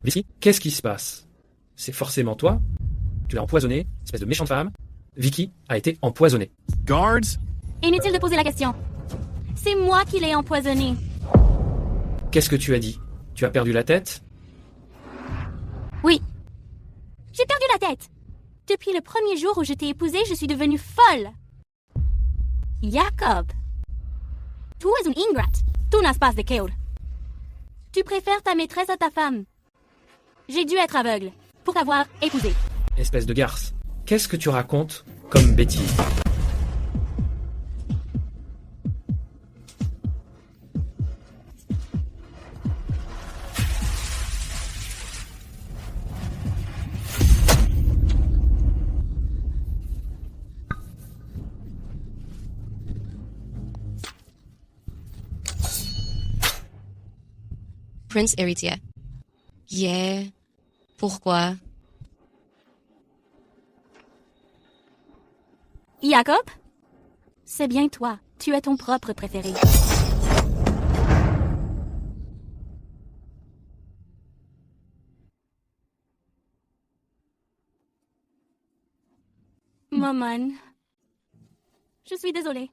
Vicky, qu'est-ce qui se passe? C'est forcément toi? Tu l'as empoisonné, espèce de méchante femme. Vicky a été empoisonnée. Guards? Inutile de poser la question. C'est moi qui l'ai empoisonné. Qu'est-ce que tu as dit? Tu as perdu la tête? Oui. J'ai perdu la tête. Depuis le premier jour où je t'ai épousée, je suis devenue folle. Jacob, tu es une ingrate. Tu n'as pas de cœur. Tu préfères ta maîtresse à ta femme. J'ai dû être aveugle pour t'avoir épousée. Espèce de garce. Qu'est-ce que tu racontes comme bêtise? Prince héritier. Yeah. Pourquoi? Jacob? C'est bien toi. Tu es ton propre préféré. Maman. Je suis désolée.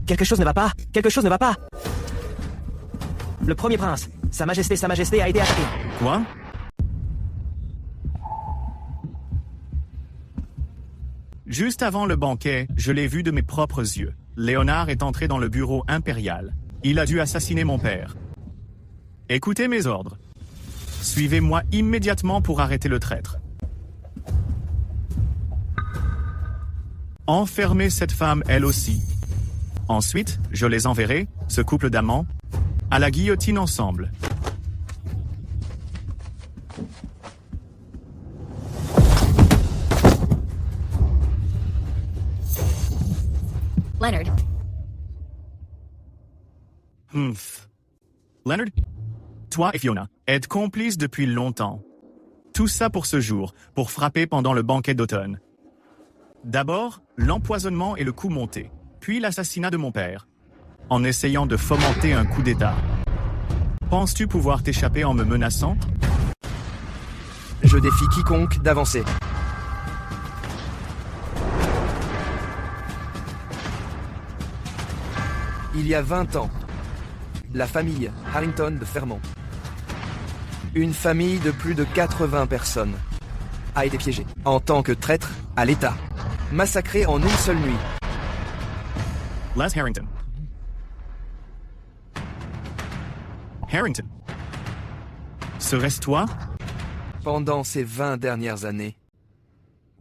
Quelque chose ne va pas. Quelque chose ne va pas. Le premier prince. Sa Majesté a été attaquée. Quoi? Juste avant le banquet, je l'ai vu de mes propres yeux. Léonard est entré dans le bureau impérial. Il a dû assassiner mon père. Écoutez mes ordres. Suivez-moi immédiatement pour arrêter le traître. Enfermez cette femme elle aussi. Ensuite, je les enverrai, ce couple d'amants, à la guillotine ensemble. Leonard. Leonard? Toi et Fiona êtes complices depuis longtemps. Tout ça pour ce jour, pour frapper pendant le banquet d'automne. D'abord, l'empoisonnement et le coup monté, puis l'assassinat de mon père, en essayant de fomenter un coup d'État. Penses-tu pouvoir t'échapper en me menaçant? Je défie quiconque d'avancer. Il y a 20 ans, la famille Harrington de Fairmont, une famille de plus de 80 personnes, a été piégée en tant que traître à l'État, massacrée en une seule nuit. Les Harrington. Harrington. Serait-ce toi? Pendant ces 20 dernières années,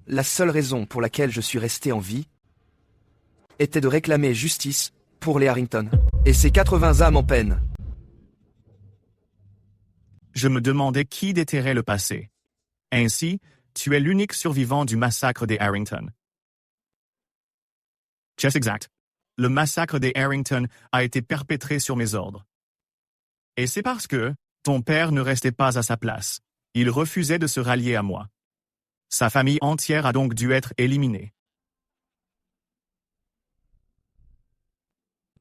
la seule raison pour laquelle je suis resté en vie était de réclamer justice pour les Harrington et ces 80 âmes en peine. Je me demandais qui déterrait le passé. Ainsi, tu es l'unique survivant du massacre des Harrington. C'est exact. Le massacre des Harrington a été perpétré sur mes ordres. Et c'est parce que ton père ne restait pas à sa place. Il refusait de se rallier à moi. Sa famille entière a donc dû être éliminée.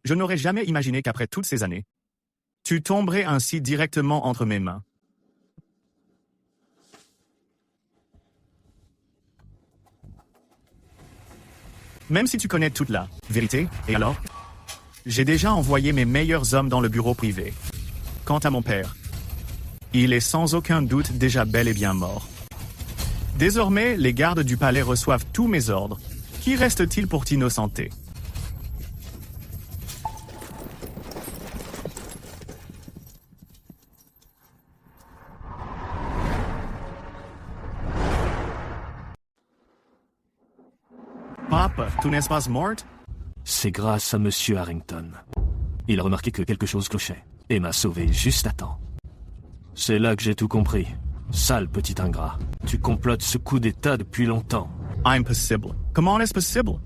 Je n'aurais jamais imaginé qu'après toutes ces années, tu tomberais ainsi directement entre mes mains. Même si tu connais toute la vérité, et alors? J'ai déjà envoyé mes meilleurs hommes dans le bureau privé. Quant à mon père, il est sans aucun doute déjà bel et bien mort. Désormais, les gardes du palais reçoivent tous mes ordres. Qui reste-t-il pour t'innocenter? Papa, tu n'es pas mort? C'est grâce à Monsieur Harrington. Il a remarqué que quelque chose clochait et m'a sauvé juste à temps. C'est là que j'ai tout compris. Sale petit ingrat. Tu complotes ce coup d'État depuis longtemps. Impossible. Comment est-ce possible?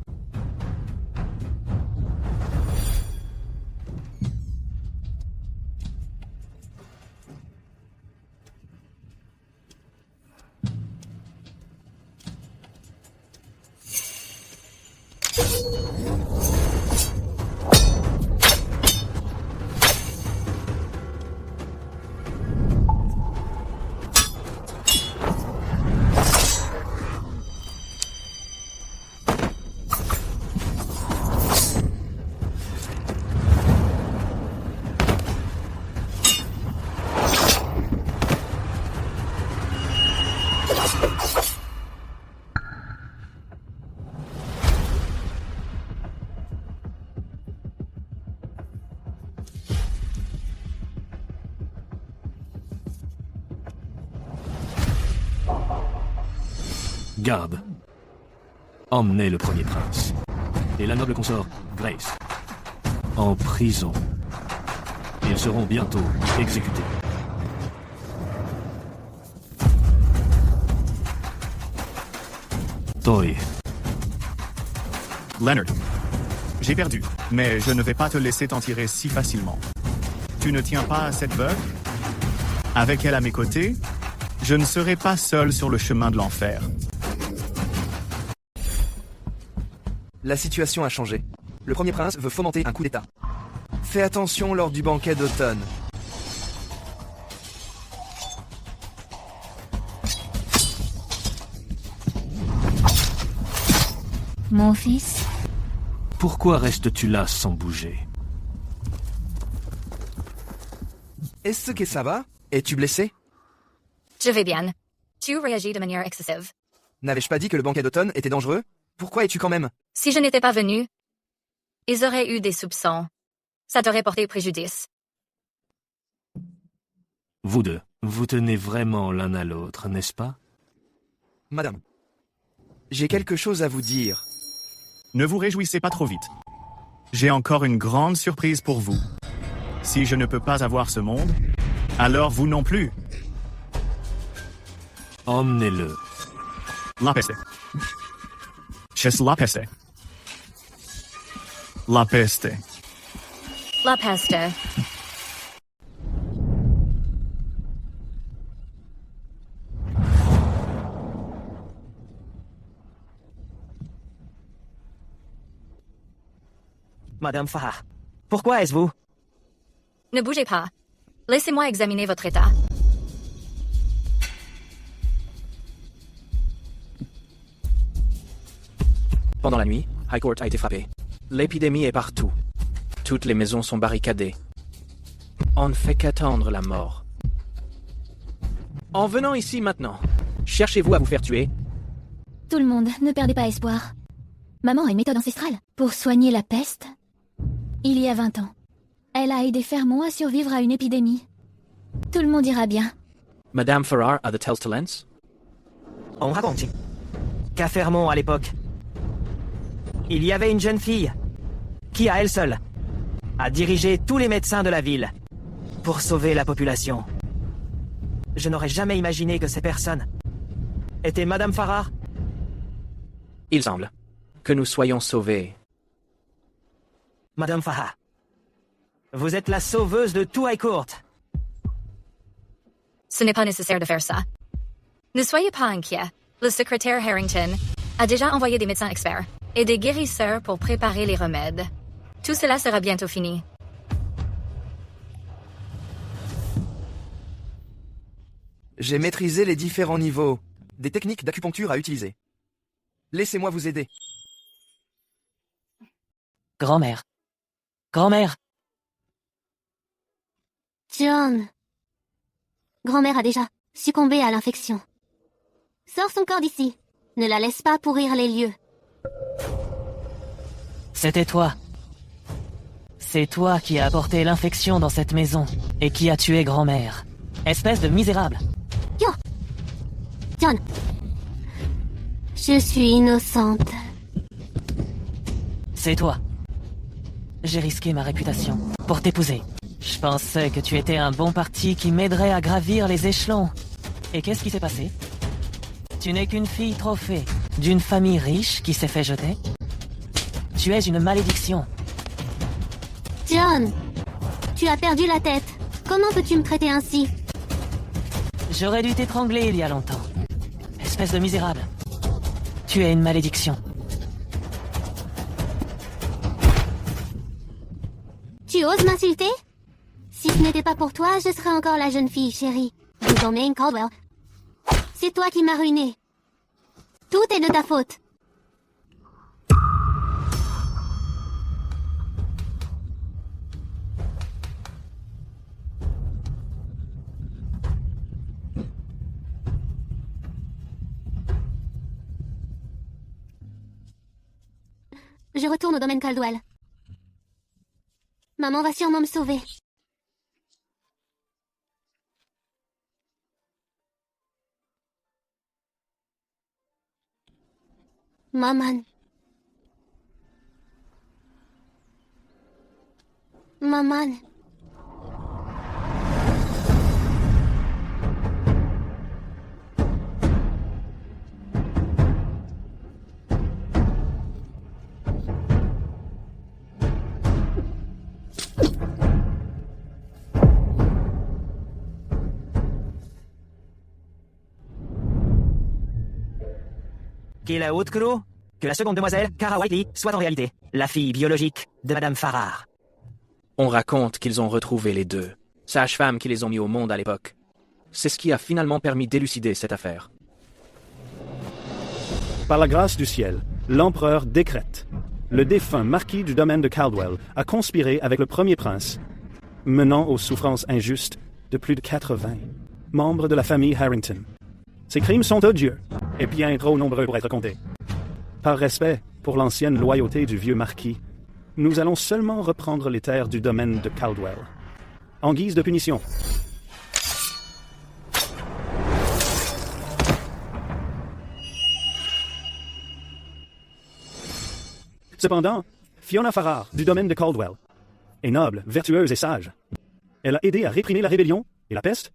Garde. Emmenez le premier prince. Et la noble consort, Grace. En prison. Ils seront bientôt exécutés. Toy. Leonard. J'ai perdu, mais je ne vais pas te laisser t'en tirer si facilement. Tu ne tiens pas à cette veuve? Avec elle à mes côtés, je ne serai pas seul sur le chemin de l'enfer. La situation a changé. Le premier prince veut fomenter un coup d'État. Fais attention lors du banquet d'automne. Mon fils? Pourquoi restes-tu là sans bouger? Est-ce que ça va? Es-tu blessé? Je vais bien. Tu réagis de manière excessive. N'avais-je pas dit que le banquet d'automne était dangereux? Pourquoi es-tu quand même? Si je n'étais pas venu, ils auraient eu des soupçons. Ça t'aurait porté préjudice. Vous deux, vous tenez vraiment l'un à l'autre, n'est-ce pas? Madame, j'ai quelque chose à vous dire. Ne vous réjouissez pas trop vite. J'ai encore une grande surprise pour vous. Si je ne peux pas avoir ce monde, alors vous non plus. Emmenez-le. La peste. Chez la peste. La peste. La peste. Madame Farrar, pourquoi est-ce vous? Ne bougez pas. Laissez-moi examiner votre état. Pendant la nuit, High Court a été frappé. L'épidémie est partout. Toutes les maisons sont barricadées. On ne fait qu'attendre la mort. En venant ici maintenant, cherchez-vous à vous faire tuer? Tout le monde, ne perdez pas espoir. Maman a une méthode ancestrale pour soigner la peste. Il y a 20 ans, elle a aidé Fairmont à survivre à une épidémie. Tout le monde ira bien. Madame Farrar a de tels talents? On raconte qu'à Fairmont à l'époque, il y avait une jeune fille qui, à elle seule, a dirigé tous les médecins de la ville pour sauver la population. Je n'aurais jamais imaginé que ces personnes étaient Madame Farrar. Il semble que nous soyons sauvés. Madame Farrar, vous êtes la sauveuse de tout High Court. Ce n'est pas nécessaire de faire ça. Ne soyez pas inquiets. Le secrétaire Harrington a déjà envoyé des médecins experts et des guérisseurs pour préparer les remèdes. Tout cela sera bientôt fini. J'ai maîtrisé les différents niveaux, des techniques d'acupuncture à utiliser. Laissez-moi vous aider. Grand-mère. Grand-mère. John. Grand-mère a déjà succombé à l'infection. Sors son corps d'ici. Ne la laisse pas pourrir les lieux. C'était toi. C'est toi qui as apporté l'infection dans cette maison et qui a tué grand-mère. Espèce de misérable. Yo! John. Je suis innocente. C'est toi. J'ai risqué ma réputation pour t'épouser. Je pensais que tu étais un bon parti qui m'aiderait à gravir les échelons. Et qu'est-ce qui s'est passé? Tu n'es qu'une fille trophée d'une famille riche qui s'est fait jeter? Tu es une malédiction. John, tu as perdu la tête. Comment peux-tu me traiter ainsi? J'aurais dû t'étrangler il y a longtemps. Espèce de misérable. Tu es une malédiction. Tu oses m'insulter? Si ce n'était pas pour toi, je serais encore la jeune fille chérie du domaine Caldwell. C'est toi qui m'as ruinée. Tout est de ta faute. Je retourne au domaine Caldwell. Maman va sûrement me sauver. Maman. Maman. Qu'il a haute que la seconde demoiselle, Cara Whiteley, soit en réalité la fille biologique de Madame Farrar. On raconte qu'ils ont retrouvé les deux, sages-femmes qui les ont mis au monde à l'époque. C'est ce qui a finalement permis d'élucider cette affaire. Par la grâce du ciel, l'empereur décrète. Le défunt marquis du domaine de Caldwell a conspiré avec le premier prince, menant aux souffrances injustes de plus de 80, membres de la famille Harrington. Ces crimes sont odieux, et bien trop nombreux pour être comptés. Par respect pour l'ancienne loyauté du vieux marquis, nous allons seulement reprendre les terres du domaine de Caldwell. En guise de punition. Cependant, Fiona Farrar, du domaine de Caldwell, est noble, vertueuse et sage. Elle a aidé à réprimer la rébellion et la peste,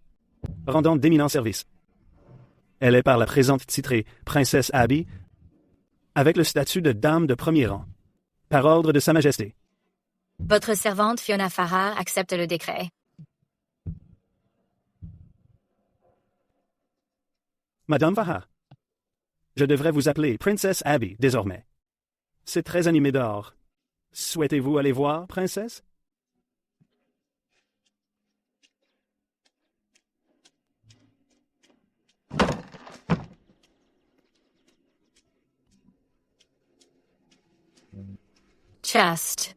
rendant d'éminents services. Elle est par la présente titrée Princesse Abby, avec le statut de dame de premier rang, par ordre de Sa Majesté. Votre servante Fiona Farrar accepte le décret. Madame Farrar, je devrais vous appeler Princess Abby désormais. C'est très animé dehors. Souhaitez-vous aller voir, princesse? Chaste.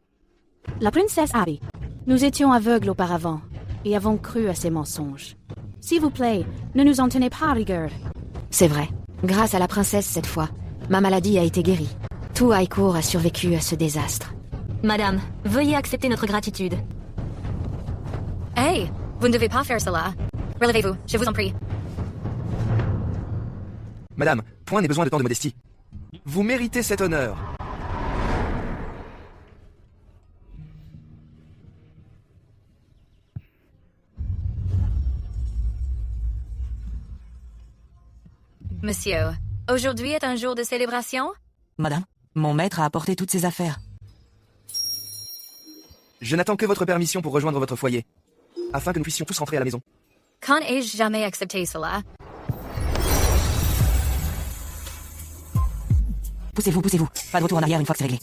La princesse Abby. Nous étions aveugles auparavant et avons cru à ses mensonges. S'il vous plaît, ne nous en tenez pas à rigueur. C'est vrai. Grâce à la princesse cette fois, ma maladie a été guérie. Tout Highcourt a survécu à ce désastre. Madame, veuillez accepter notre gratitude. Hey, vous ne devez pas faire cela. Relevez-vous, je vous en prie. Madame, point n'est besoin de tant de modestie. Vous méritez cet honneur. Monsieur, aujourd'hui est un jour de célébration? Madame, mon maître a apporté toutes ses affaires. Je n'attends que votre permission pour rejoindre votre foyer, afin que nous puissions tous rentrer à la maison. Quand ai-je jamais accepté cela? Poussez-vous. Pas de retour en arrière une fois que c'est réglé.